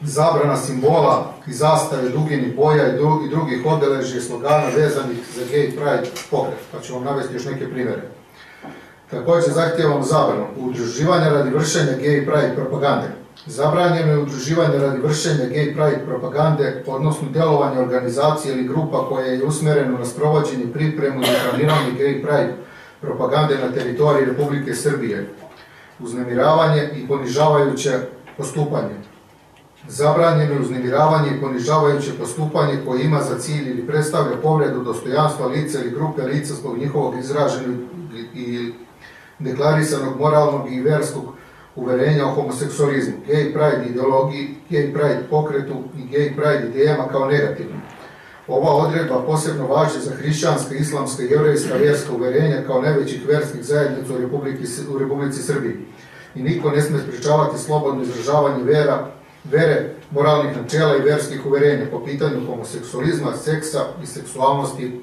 zabrana simbola i zastave duginih boja i drugih obeležja i slogana vezanih za gay pride pokret. Pa ću vam navesti još neke primere. Također zahtijevamo zabranu udruživanja radi vršenja gay pride propagande, Zabranjeno je udruživanje radi vršenja gay pride propagande, odnosno djelovanje organizacije ili grupa koja je usmjerena na sprovođenje, pripremu i planiranje gay pride propagande na teritoriji Republike Srbije, uznemiravanje i ponižavajuće postupanje. Zabranjeno je uznemiravanje i ponižavajuće postupanje koje ima za cilj ili predstavlja povredu dostojanstva lica ili grupe lica zbog njihovog izraženog i deklarisanog moralnog i verskog uverenja o homoseksualizmu, gay pride ideologiji, gay pride pokretu i gay pride idejama kao negativnim. Ova odredba posebno važi za hrišćanska, islamska i jevrejska vjerska uverenja kao najvećih verskih zajednica u Republici Srbiji. I niko ne sme sprečavati slobodno izražavanje vere, moralnih načela i verskih uverenja po pitanju homoseksualizma, seksa i seksualnosti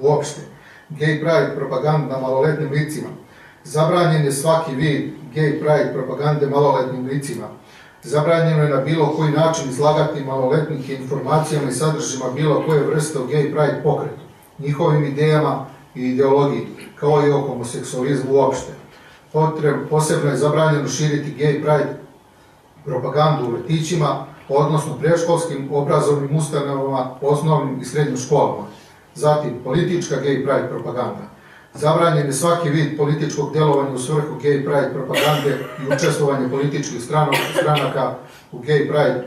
uopšte. Gay pride propaganda na maloletnim licima. Zabranjen je svaki vid gay pride propagande maloletnim licima. Zabranjeno je na bilo koji način izlagati maloletnike informacijama i sadržima bilo koje vrste o gay pride pokretu, njihovim idejama i ideologiji, kao i o homoseksualizmu uopšte. Posebno je zabranjeno širiti gay pride propagandu u vrtićima, odnosno predškolskim obrazovnim ustanovama, osnovnim i srednjim školama. Zatim, politička gay pride propaganda. Zabranjen je svaki vid političkog djelovanja u svrhu gay pride propagande i učestvovanje političkih stranaka u gay pride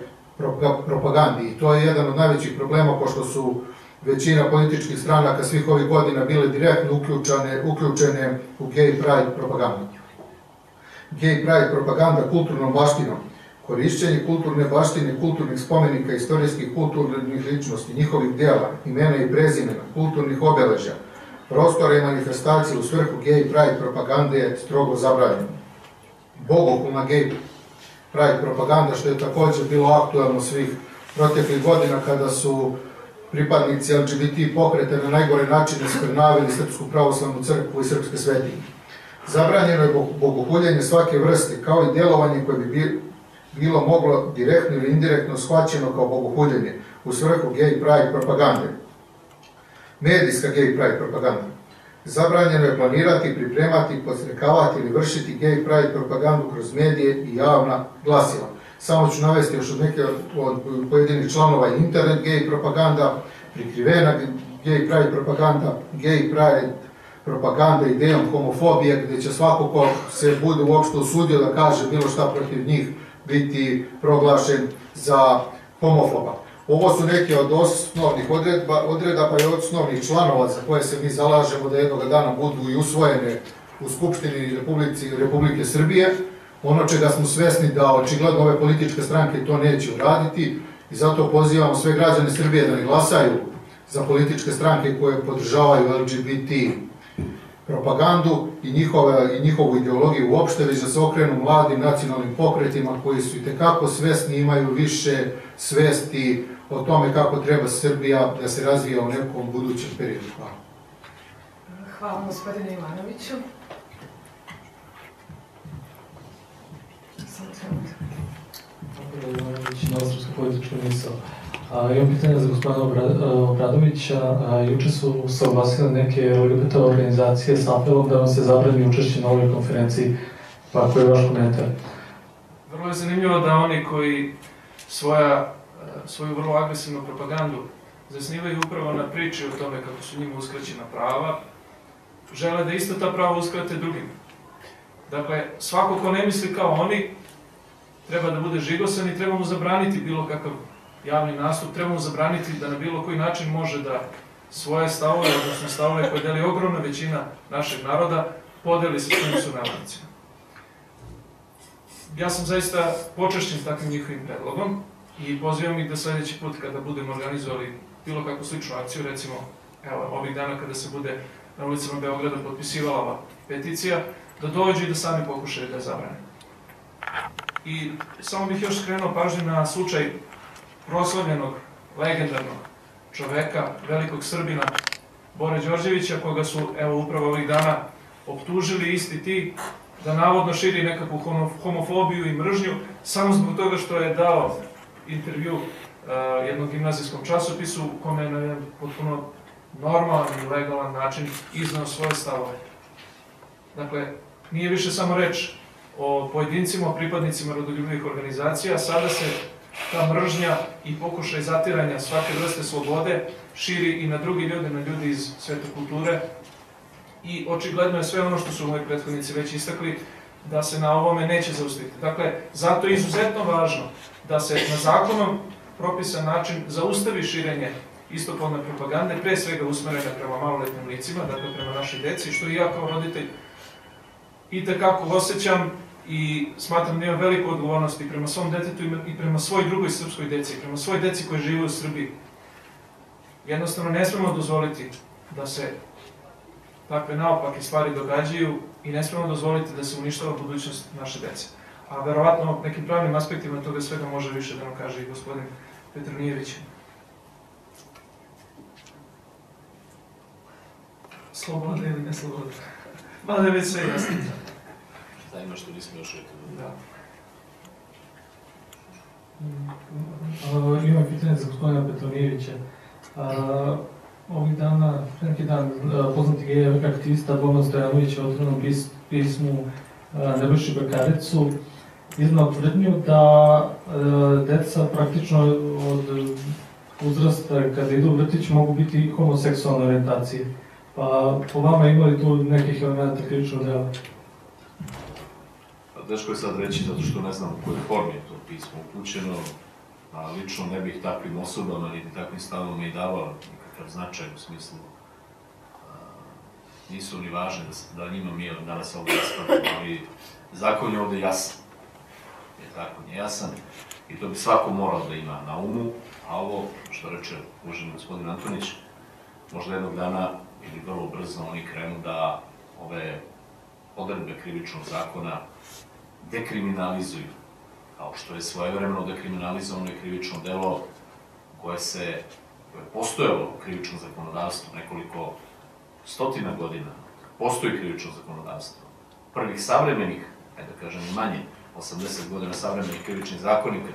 propagandi. I to je jedan od najvećih problema, pošto su većina političkih stranaka svih ovih godina bile direktno uključene u gay pride propagandu. Gay pride propaganda kulturnom baštinom. Korišćenje kulturne baštine, kulturnih spomenika, istorijskih kulturnih ličnosti, njihovih djela, imena i prezimena, kulturnih obeležja, prostora i manifestacije u svrhu gay pride propagande je strogo zabranjeno. Bogohulna gay pride propaganda, što je također bilo aktuelno svih proteklih godina kada su pripadnici LGBT pokreta na najgore načine skrnavili Srpsku pravoslavnu crkvu i srpske svetinje. Zabranjeno je bogohuljenje svake vrste, kao i djelovanje koje bi bilo moglo direktno ili indirektno shvaćeno kao bogohuljenje u svrhu gay pride propagande. Medijska gay pride propaganda. Zabranjeno je planirati, pripremati, podstrekavati ili vršiti gay pride propagandu kroz medije i javna glasila. Samo ću navesti još neke od pojedinih članova: internet gay propaganda, prikrivena gay pride propaganda, gay pride propaganda idejom homofobije, gdje će svako ko se bude uopšte usudio da kaže bilo šta protiv njih biti proglašen za homofoba. Ovo su neke od osnovnih odredaba i osnovnih članova za koje se mi zalažemo da jednog dana budu i usvojene u Skupštini Republike Srbije. Ono čega smo svesni da očigledno ove političke stranke to neće uraditi i zato pozivamo sve građane Srbije da ne glasaju za političke stranke koje podržavaju LGBT propagandu i njihovu ideologiju uopšte, već da se okrenu mladim nacionalnim pokretima koji su itekako svesni, imaju više svesti o tome kako treba Srbija da se razvija u nekom budućem periodu. Hvala. Hvala gospodine Ivanoviću. Gospodine Ivanović, Novosrpska politička misao. Imam pitanje za gospodina Obradovića. Juče su se oglasile neke LGBT organizacije s apelom da vam se zabrani učešće na ovoj konferenciji. Pa koji je vaš komentar? Vrlo je zanimljivo da oni koji svoju vrlo agresivnu propagandu zasnivaju upravo na priči o tome kako su njima uskraćena prava, žele da isto ta prava uskrate drugim. Dakle, svako ko ne misli kao oni treba da bude žigosan i treba mu zabraniti bilo kakav javni nastup, treba mu zabraniti da na bilo koji način može da svoje stavove, odnosno stavove koje deli ogromna većina našeg naroda, podeli sa svojim sunarodnicima. Ja sam zaista počašćen takvim njihovim predlogom i pozivam ih da sledeći put kada budemo organizovali bilo kakvu sličnu akciju, recimo ovih dana kada se bude na ulicama Beograda potpisivala ova peticija, da dođu i da sami pokušaju da je zabrane. I samo bih još skrenuo pažnju na slučaj proslavljenog, legendarnog čoveka, velikog Srbina, Bore Đorđevića, koga su, upravo ovih dana optužili isti ti da navodno širi nekakvu homofobiju i mržnju, samo zbog toga što je dao intervju jednom gimnazijskom časopisu u kome je na jedan potpuno normalan i legalan način iznao svoje stavove. Dakle, nije više samo reč o pojedincima, o pripadnicima rodoljubivih organizacija, a sada se ta mržnja i pokušaj zatiranja svake vrste slobode širi i na drugi ljude, na ljudi iz sveta kulture. I očigledno je sve ono što su moji prethodnici već istakli, da se na ovome neće zaustaviti. Dakle, zato je izuzetno važno da se na zakonom propisan način zaustavi širenje istopolne propagande, pre svega usmerene prema maloletnim licima, dakle prema našoj deci, što i ja kao roditelj itekako osjećam i smatram da imam veliku odgovornost i prema svom detetu i prema svoj drugoj srpskoj deci, prema svoj deci koji žive u Srbiji. Jednostavno ne smemo dozvoliti da se takve naopake stvari događaju i ne smemo dozvoliti da se uništava budućnost naše dece. A verovatno nekim pravnim aspektima toga svega može više da nam kaže i gospodin Petronijević. Sloboda ili ne sloboda? Mada je već sve jasno. Šta ima što nismo još rekli? Da. Imam pitanje za gospodina Petronijevića. Ovih dana, neki dan, poznati gej aktivista Boban Stojanović je u otvorenom pismu Nebojši Bekarecu iznao tvrdnju da deca praktično od uzrasta kada idu u vrtić mogu biti homoseksualne orijentacije. Pa po vama ima li tu nekih elementa krivičnog dela? Teško je sad reći, zato što ne znam u kojoj formi je to pismo upućeno, a lično ne bih takvim osobama niti takvim stavama i davao nikakav značaj u smislu nisu ni važne da njima mi danas ovdje raspravljamo, ali zakon je ovdje jasan. Zakon je jasan i to bi svako morao da ima na umu, a ovo što reče uvaženi gospodin Antonić, možda jednog dana ili vrlo brzo oni krenu da ove odredbe krivičnog zakona dekriminalizuju, kao što je svojevremeno dekriminalizovano i krivično delo koje je postojalo u krivičnom zakonodavstvu nekoliko stotina godina. Postoji krivično zakonodavstvo. Prvih savremenih, ajde da kažem i manje, 80 godina savremenih krivičnih zakonika,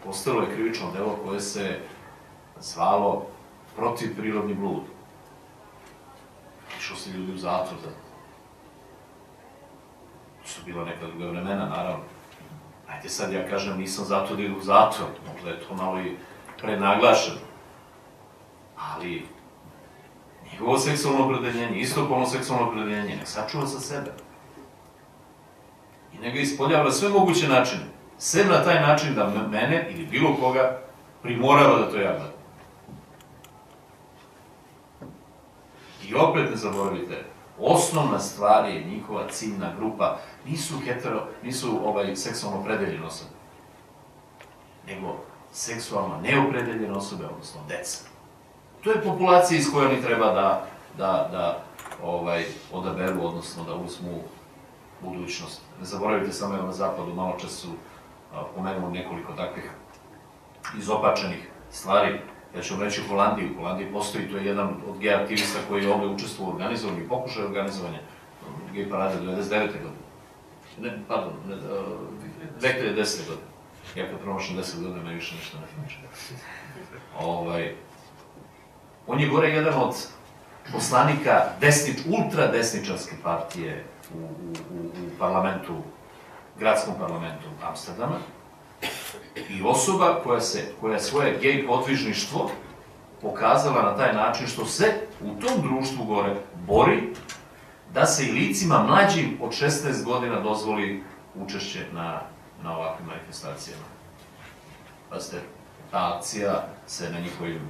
postojalo je krivično delo koje se zvalo protivprirodni blud. Išlo se ljudi u zatvor za to. To su bila neka druga vremena, naravno. Ajde sad ja kažem, nisam zato da idu u zatvor, možda je to malo i prenaglašeno. Ali njegovo seksualno opredeljenje, istopolno seksualno opredeljenje, nek sačuva sa sebe. I nek ispoljava na sve moguće načine. Sem na taj način da mene ili bilo koga primorava da to ja gledam. I opet ne zaboravite, osnovna stvar je njihova ciljna grupa, nisu seksualno opredeljene osobe, nego seksualno neopredeljene osobe, odnosno deca. To je populacija iz koje oni treba da odaberu, odnosno da uzmu budućnost. Ne zaboravite, samo na zapadu malo čas su pomenuli nekoliko takvih izopačenih stvari. Ja ću vam reći u Holandiji. U Holandiji postoji, to je jedan od gej aktivista koji je ovde učestvovao u organizovanju i pokušaju organizovanja gej parade 1999. godine. Pardon, 2010. godine. Ja kad promašam 10 godina, me više nešto ne znači. On je gore jedan od poslanika ultradesničarske partije u parlamentu, gradskom parlamentu Amsterdama i osoba koja je svoje gej podvižništvo pokazala na taj način što se u tom društvu gore bori da se i licima mlađim od 16 godina dozvoli učešće na ovakvim manifestacijama. Pazite, ta akcija se na njihovim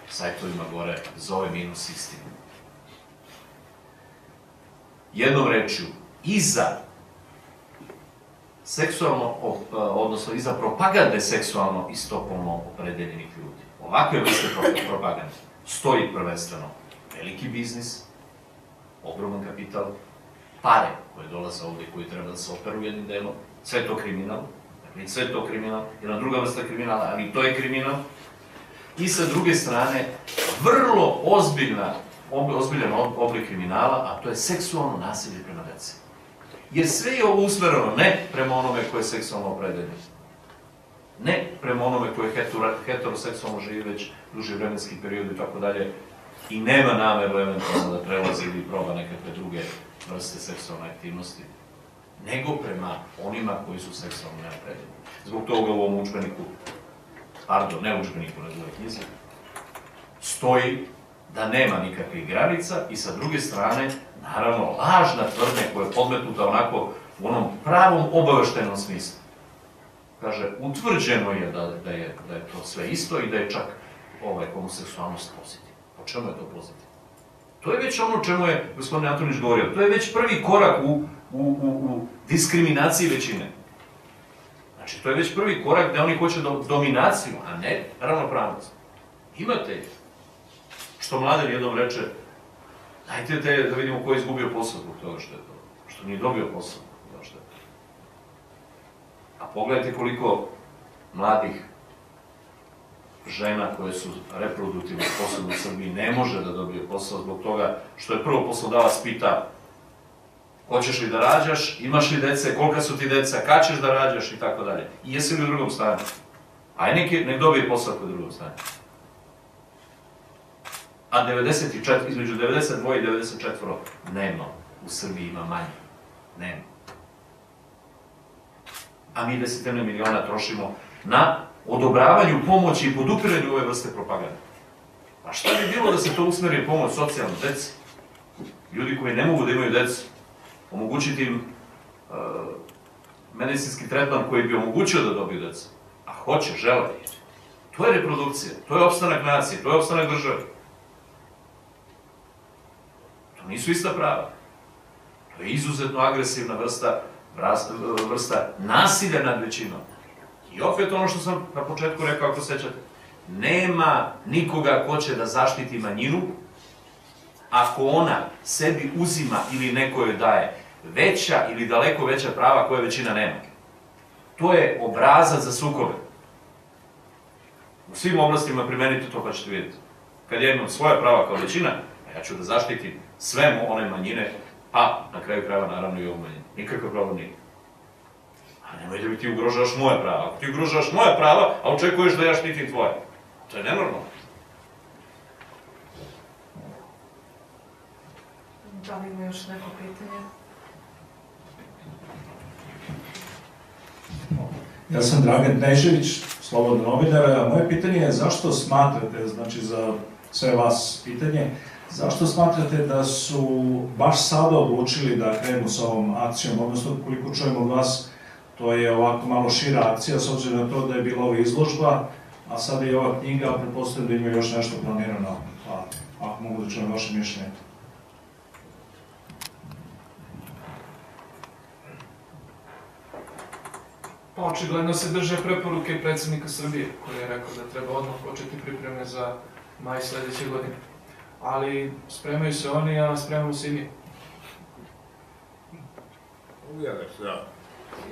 sajtovima gore zove -16. Jednom rečju, iza seksualno, odnosno iza propagande seksualno istopolno opredeljenih ljudi, ovakve vrste propagande, stoji prvenstveno veliki biznis, ogroman kapital, pare koje dolaze ovde i koji treba da se operu jednim delom, sve je to kriminal, dakle sve je to kriminal, jedna druga vrsta kriminala, ali to je kriminal, i sa druge strane, vrlo ozbiljan oblik kriminala, a to je seksualno nasilje prema deci. Jer sve je ovo usmereno ne prema onome koje je seksualno opredeljen, ne prema onome koje je heteroseksualno živi već duži vremenski period i tako dalje, i nema nameru eventualno da prelazi ili proba nekakve druge vrste seksualne aktivnosti, nego prema onima koji su seksualno neopredjeni. Zbog toga u ovom učbeniku, pardon, ne učbeniku, nego u knjizi, stoji da nema nikakvih granica i sa druge strane, naravno, lažna tvrdnja koja je podmetnuta onako u onom pravom obaveštenom smislu. Kaže, utvrđeno je da je to sve isto i da je čak homoseksualnost pozitivna. Po čemu je to pozitivno? To je već ono čemu je gospodin Antonić govorio. To je već prvi korak u diskriminaciji većine. Znači, to je već prvi korak da oni hoće dominaciju, a ne ravnopravnost. Imate, što Mladen jednom reče, dajte da vidimo ko je izgubio posao zbog toga što je to, što nije dobio posao. A pogledajte koliko mladih žena koje su reproduktivno sposobne u Srbiji ne može da dobije posao zbog toga što je prvo poslodavac pita hoćeš li da rađaš, imaš li dece, kolika su ti deca, kad ćeš da rađaš i tako dalje. I jesi li u drugom stanju? Aj nek dobije posao kod drugom stanju. A između 92 i 94 dnevno u Srbiji ima manje. Nema. A mi desetine miliona trošimo na odobravanju pomoći i podupiranju ove vrste propagande. A šta bi bilo da se to usmeri pomoć socijalno deci? Ljudi koji ne mogu da imaju decu, omogućiti im medicinski tretman koji bi omogućio da dobiju decu. A hoće, žele. To je reprodukcija, to je opstanak nacije, to je opstanak države. To nisu ista prava. To je izuzetno agresivna vrsta nasilja nad većinom. I opet ono što sam na početku rekao, ako sećate, nema nikoga ko će da zaštiti manjinu ako ona sebi uzima ili neko joj daje veća ili daleko veća prava koje većina nema. To je obrazac za sukobe. U svim oblastima primenite to pa ćete vidjeti. Kad ja imam svoja prava kao većina, ja ću da zaštitim sve one manjine, pa na kraju krajeva naravno i ovu manjinu. Nikakav problem nije. A nemoj da bi ti ugrožavaš moja prava. Ako ti ugrožavaš moja prava, a očekuješ da ja štitim tvoje. To je nenormalno. Da li ima još neko pitanje? Ja sam Dragan Knežević, Slobodan novinar. Moje pitanje je zašto smatrate, znači za sve vas pitanje, zašto smatrate da su baš sada odlučili da krenu sa ovom akcijom, odnosno koliko čujem od vas, to je ovako malo šira akcija, s obzirom na to da je bila ova izložba, a sada je ova knjiga, a pretpostavljam da ima još nešto planirano, pa ako mogu da čujem vaše mišljenje. Pa očigledno se drže preporuke predsjednika Srbije, koji je rekao da treba odmah početi pripreme za maj sledeće godine. Ali spremaju se oni, a spremamo se i mi.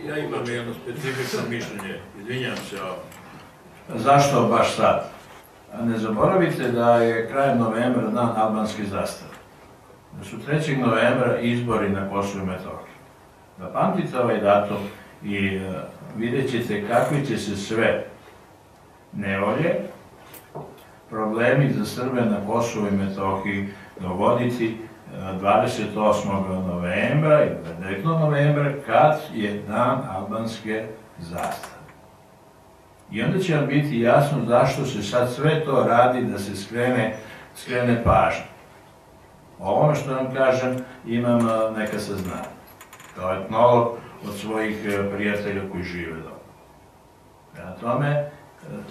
Ja imam jedno specifično mišljenje, izvinjam se. Zašto baš sad? Ne zaboravite da je krajem novembra dan albanske zastave. Da su 3. novembra izbori na Kosovu i Metohiji. Da pamtite ovaj datum i vidjet ćete kakvi će se sve nevolje, problemi za Srbe na Kosovu i Metohiji dogoditi 28. novembra ili 9. novembra kad je dan albanske zastave. I onda će vam biti jasno zašto se sad sve to radi da se skrene pažnja. O ovome što vam kažem imam neka saznanja. Kao etnolog od svojih prijatelja koji žive dobro. Prema tome,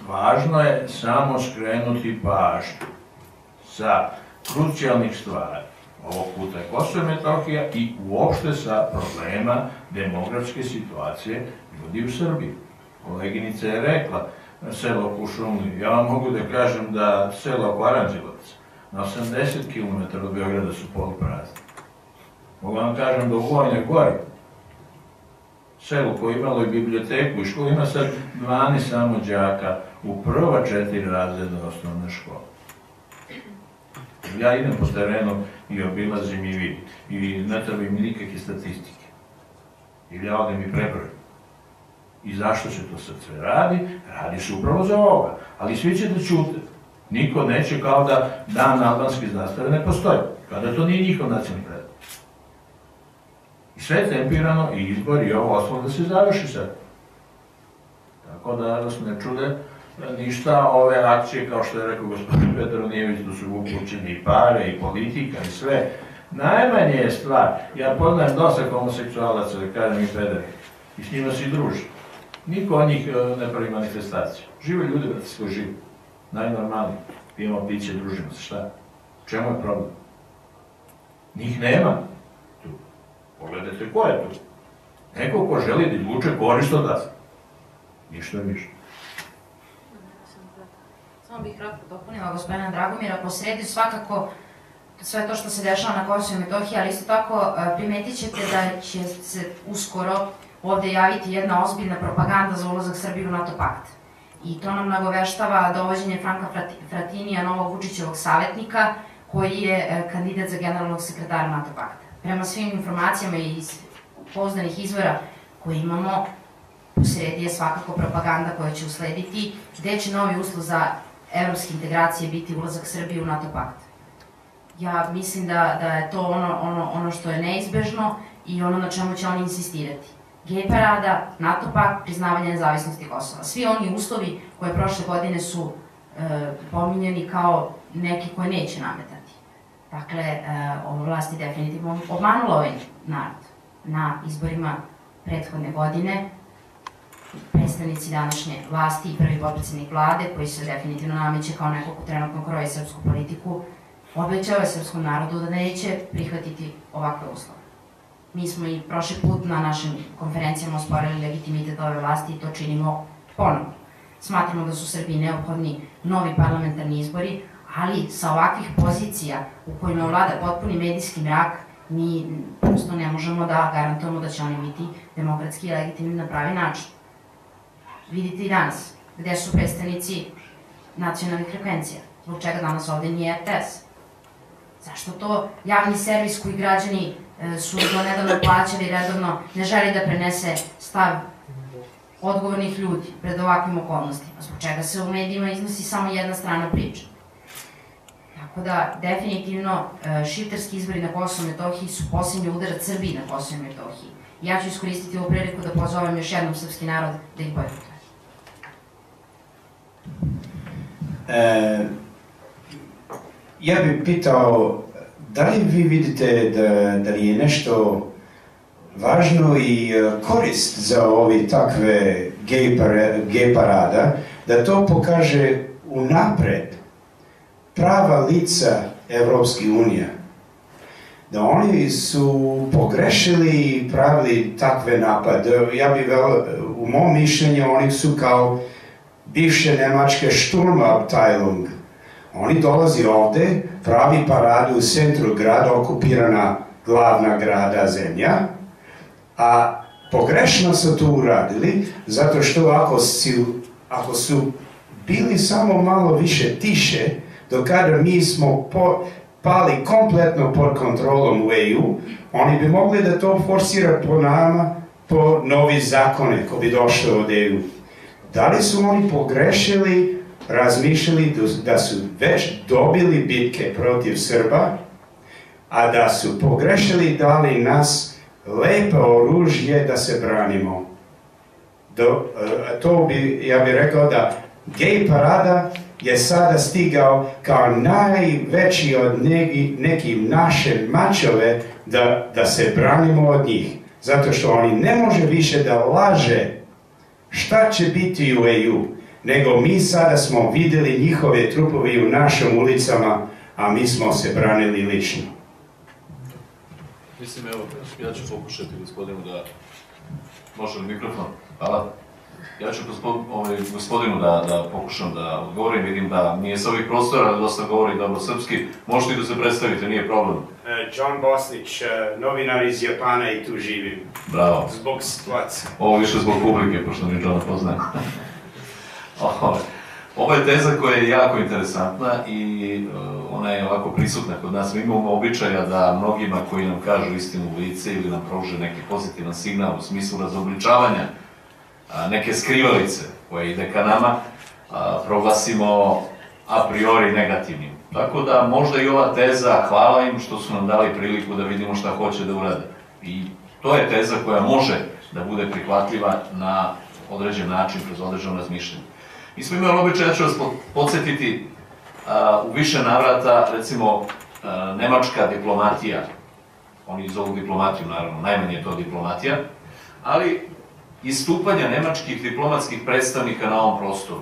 važno je samo skrenuti pažnju sa krucijalnih stvari. Ovog puta je Kosovo i Metohija i uopšte sa problema demografske situacije ljudi u Srbiji. Koleginica je rekla selo Kušumlije. Ja vam mogu da kažem da selo oko Aranđelovaca na 80 km od Beograda su poluprazni. Mogu vam kažem da u Vojnoj Gori, selo koje je imalo i biblioteku i školu, ima sad 12 samo đaka u prva 4 razreda osnovne škole. Ja idem po terenu i obilazim i vidim. I ne treba mi nikakve statistike. Ili ja odem i prebrojim. I zašto se to sad sve radi? Radi se upravo za ovoga. Ali svi će da ćute. Niko neće kao da dan albanske zastave ne postoji. Kada to nije njihov nacionalni predmet. I I sve je tempirano i izbor i ovo ostalo da se završi sad. Tako da nas ne čude ništa ove akcije, kao što je rekao gospodin Petronijević, da su uključeni i pare, i politika, i sve. Najmanje je stvar, ja poznajem dosta homoseksualaca, da kažem i pederi, i s njima se i druži. Niko od njih ne pravi manifestaciju. Žive ljudi, brate, svoj živi. Najnormalniji. Pijemo piće, družimo se, šta? Čemu je problem? Njih nema tu. Pogledajte ko je tu. Neko ko želi da izvuče korist od vas. Ništa više. Samo bih kratko dopunila gospodina Dragomira, posredi svakako sve to što se dešava na Kosovu i Metohiji, ali isto tako primetit ćete da će se uskoro ovde javiti jedna ozbiljna propaganda za ulazak Srbije u NATO pakt. I to nam nagoveštava dovođenje Franka Fratinija, novog Vučićevog savjetnika, koji je kandidat za generalnog sekretara NATO pakta. Prema svim informacijama iz pouzdanih izvora koje imamo, posredi je svakako propaganda koja će uslediti, gde će novi uslov za evropske integracije biti ulazak Srbije u NATO pakt. Ja mislim da je to ono što je neizbežno i ono na čemu će oni insistirati. Gej parada, NATO pakt, priznavanje nezavisnosti Kosova. Svi oni uslovi koje prošle godine su pominjeni kao neki koje neće nametati. Dakle, ova vlast je definitivno obmanula ovaj narod. Na izborima prethodne godine predstavnici današnje vlasti i prvi potpredsjednik vlade, koji se definitivno nameće kao neko ko trenutno kroji srpsku politiku, obećao je srpskom narodu da neće prihvatiti ovakve uslove. Mi smo i prošli put na našim konferencijama osporili legitimitet ove vlasti i to činimo ponovno. Smatramo da su Srbiji neophodni novi parlamentarni izbori, ali sa ovakvih pozicija u kojima vlada potpuni medijski mrak, mi prosto ne možemo da garantujemo da će oni biti demokratski i legitimni na pravi način. Vidite i danas, gde su predstavnici nacionalnih frekvencija, zbog čega danas ovde nije RTS. Zašto to javni servis koji građani su do nedavno plaćali redovno ne želi da prenese stav odgovornih ljudi pred ovakvim okolnostima? Zbog čega se u medijima iznosi samo jedna strana priče? Tako da, definitivno, šiptarski izbori na Kosovu i Metohiji su posljednji udarac Srbiji na Kosovu i Metohiji. Ja ću iskoristiti ovu priliku da pozovem još jednom srpski narod da ih bojkotuje. Ja bih pitao, da li vi vidite da li je nešto važno i korist za ovi takve gej parada, da to pokaže unapred prava lica Evropske unije, da oni su pogrešili i pravili takve napade. Ja bih u mom mišljenju, oni su kao bivše nemačke Sturmabteilung. Oni dolazi ovde, pravi paradu u centru grada, okupirana glavna grada zemlja, a pogrešno su to uradili, zato što ako su bili samo malo više tiše, do kada mi smo pali kompletno pod kontrolom u EU, oni bi mogli da to forsira po nama, po novi zakone koji bi došli od EU. Da li su oni pogrešili, razmišljali da su već dobili bitke protiv Srba, a da su pogrešili dali nas lepo oružje da se branimo? Ja bih rekao da gej parada je sada stigao kao najveći od nekih naše mačove da se branimo od njih. Zato što oni ne može više da laže šta će biti u EU, nego mi sada smo videli njihove trupove u našim ulicama, a mi smo se branili lično. Mislim, evo, ja ću pokušati gospodinu da... Može li mikrofon? Hvala. Ja ću gospodinu da pokušam da odgovorim, vidim da nije sa ovih prostora, dosta govori dobro srpski. Možete i da se predstavite, nije problem. John Bosnić, novinar iz Japana i tu živim. Bravo. Zbog situacije. Ovo više zbog publike, pošto mi Johna poznajem. Ovo je teza koja je jako interesantna i ona je ovako prisutna kod nas. Mi imamo običaja da mnogima koji nam kažu istinu u lice ili nam pruže neki pozitivan signal u smislu razobličavanja neke skrivalice koje ide ka nama, proglasimo a priori negativnim. Tako da možda i ova teza, hvala im što su nam dali priliku da vidimo šta hoće da urade. I To je teza koja može da bude prihvatljiva na određen način, kroz određeno razmišljanje. Mi smo imali običaj, ja ću vas podsjetiti, u više navrata, recimo, nemačka diplomatija, oni zovu diplomatiju, naravno, najmanje je to diplomatija, ali istupanja nemačkih diplomatskih predstavnika na ovom prostoru,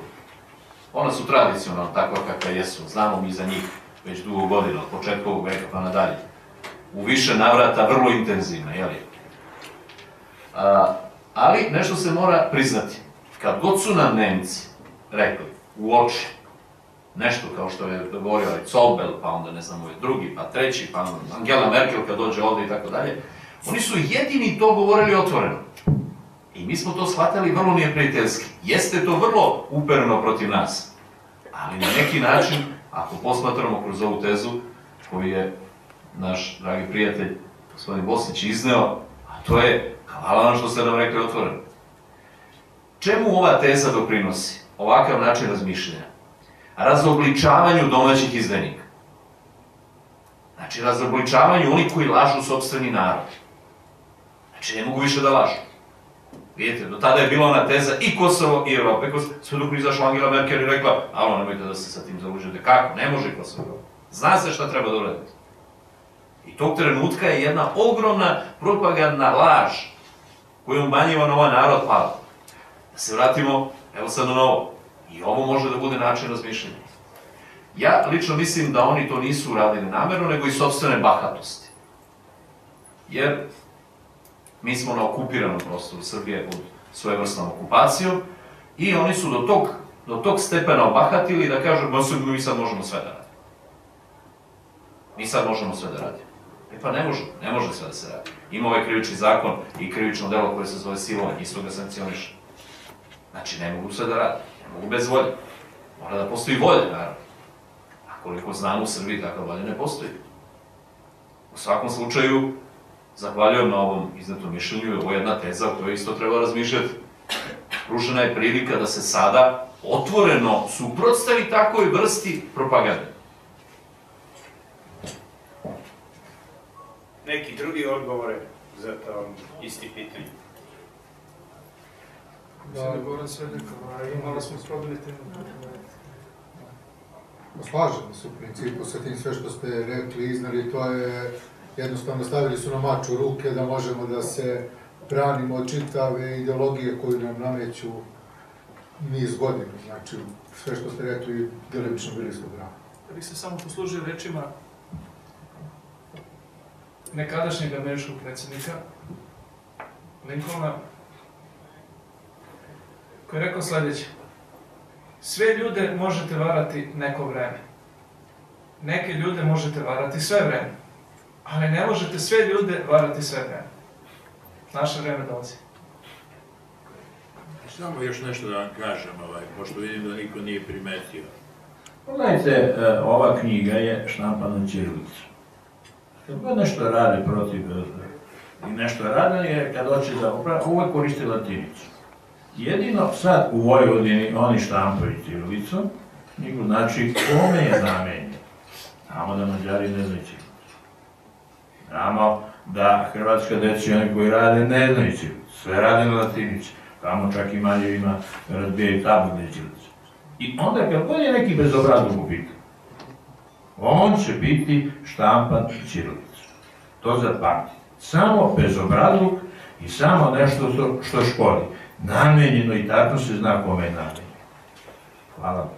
ona su tradicionalno takva kakva jesu, znamo mi za njih već dugo godina, od početka ovog veka pa nadalje. U više navrata vrlo intenzivna, jel je? Ali nešto se mora priznati. Kad god su nam Nemci rekli u oči nešto kao što je govorio Zobel, pa onda ne znam, drugi, pa treći, pa Angela Merkel kad dođe ovde i tako dalje, oni su jedini to govorili otvoreno. I mi smo to shvatali vrlo neprijateljski. Jeste to vrlo upereno protiv nas, ali na neki način, ako posmatramo kroz ovu tezu koju je naš dragi prijatelj gospodin Bosnić izneo, a to je hvala nam što ste nam rekli otvoreno. Čemu ova teza doprinosi? Ovakav način razmišljanja. Razobličavanju domaćih izdajnika. Znači, razobličavanju onih koji lažu sopstveni narod. Znači, ne mogu više da lažu. Vidite, do tada je bila ona teza i Kosovo i Evropa. Sve dok izašla Angela Merkel i rekla, alo, nemojte da se sa tim zaluđujete. Kako? Ne može Kosovo. Zna se šta treba da uraditi. I tog trenutka je jedna ogromna propagandna laž koju umanjiva na ovaj narod pada. Da se vratimo, evo sad na ovo. I ovo može da bude način razmišljanja. Ja lično mislim da oni to nisu uradili namerno, nego i sopstvene bahatosti. Jer mi smo na okupiranom prostoru Srbije pod svojevrsnom okupacijom i oni su do tog stepena obahatili da kažu, mi sad možemo sve da radimo. Mi sad možemo sve da radimo. E pa ne može sve da se radi. Ima ovaj krivični zakon i krivično delo koje se zove silovanje, isto ga sankcioniše. Znači, ne mogu sve da radi, ne mogu bez volje. Mora da postoji volja, naravno. A koliko znamo u Srbiji, takva volja ne postoji. U svakom slučaju, zahvaljujem na ovom iznetom mišljenju, ovo je jedna teza o kojoj isto treba razmišljati. Pružena je prilika da se sada otvoreno suprotstavi takvoj vrsti propagande. Neki drugi odgovore za to isti pitanje? Da, Goran Svednikov, imali smo sprobili temu. Slažemo se u principu sa tim sve što ste rekli, iznali, to je jednostavno stavili su nam mač u ruke da možemo da se branimo od čitave ideologije koju nam nameću niz godina. Znači, sve što ste rekli, delimično bili smo brani. Da bih se samo poslužio rečima nekadašnjeg američkog predsjednika Lincolna, koji je rekao sledeće: sve ljude možete varati neko vreme. Neke ljude možete varati sve vreme. Ali ne možete sve ljude varati sve vreme. Naše vreme dolazi. Samo još nešto da vam kažem, pošto vidim da niko nije primetio. Pogledajte, ova knjiga je štampana ćirilicu. Kad god nešto radi protiv i nešto radi, je kad hoće da uvek koristi latinicu. Jedino sad u Vojvodini oni štampaju ćirilicom, nego znači kome je namenjen. Znamo da Mađari ne znaju ćirilicu. Znamo da hrvatska deca i oni koji rade ne znaju ćirilicu. Sve rade na latinici. Tamo čak i Maljevima razbijaju tablice ćirilicu. I onda kad god je neki bezobrazluk u pitanju, on će biti štampan ćirilicom. To zapamtite. Samo bezobrazluk i samo nešto što škodi. Namenjeno i tačno se zna kome je namenjeno. Hvala.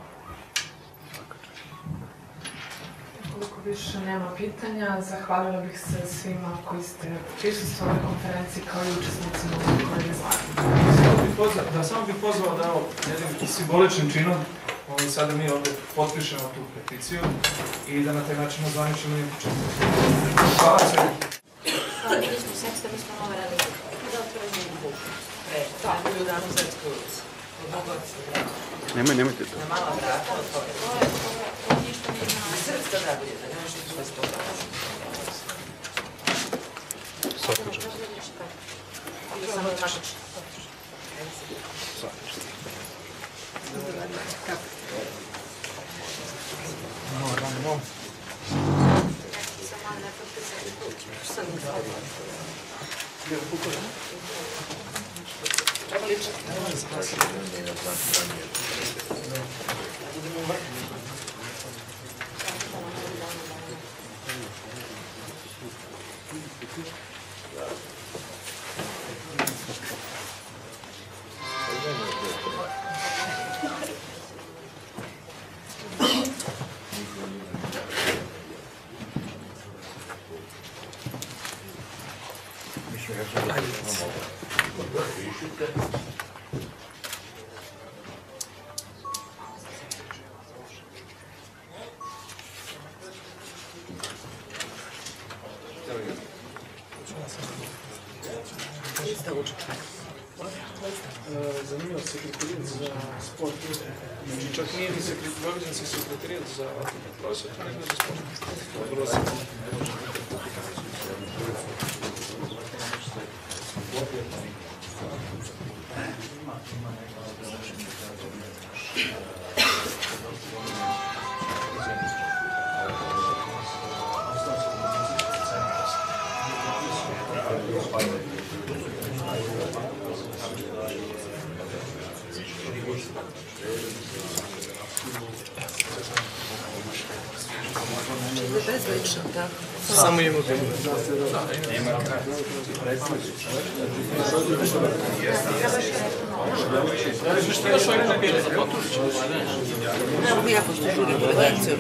Koliko više nema pitanja, zahvalila bih se svima koji ste prisustvovali konferenciji kao i učesnicima koji je izgledali. Samo bih pozvao da jednim simboličnim činom sada mi ovde potpišemo tu peticiju i da na taj način ozvaničimo i početimo. Hvala sve. Mi smo nove radili. Da otvorimo buku. Da, u danu za ekskursiju. Nemojte to. Na mala vrata otvorimo. To ništa nije znao. Srpska da budete, nema što ću vas pokazati. Svakača. Ili samo tražiš. Svakača. Kako? No. Samo ne potpisati kuću. Što sam izgledala? Zanimljivo sekretarijat za sport. Znači čak nije ni Vojvođanski sekretarijat za prosvetu, nego za sport. Bezlično, tako. Samo imamo bilo. Što još ovdje ne bili za Potović? Evo mi jako što žuri delegaciju.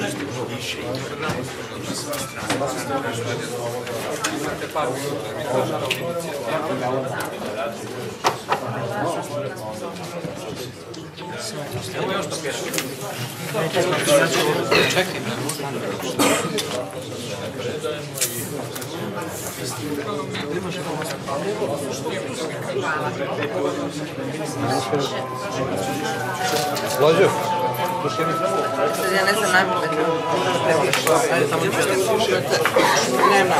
Imate par minuta, mi to naravno Evo još to pješi. Čekaj. Slađo? Ja ne znam najbolje kako ajde tamo nema.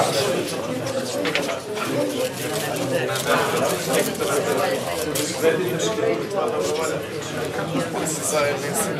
Zajednice.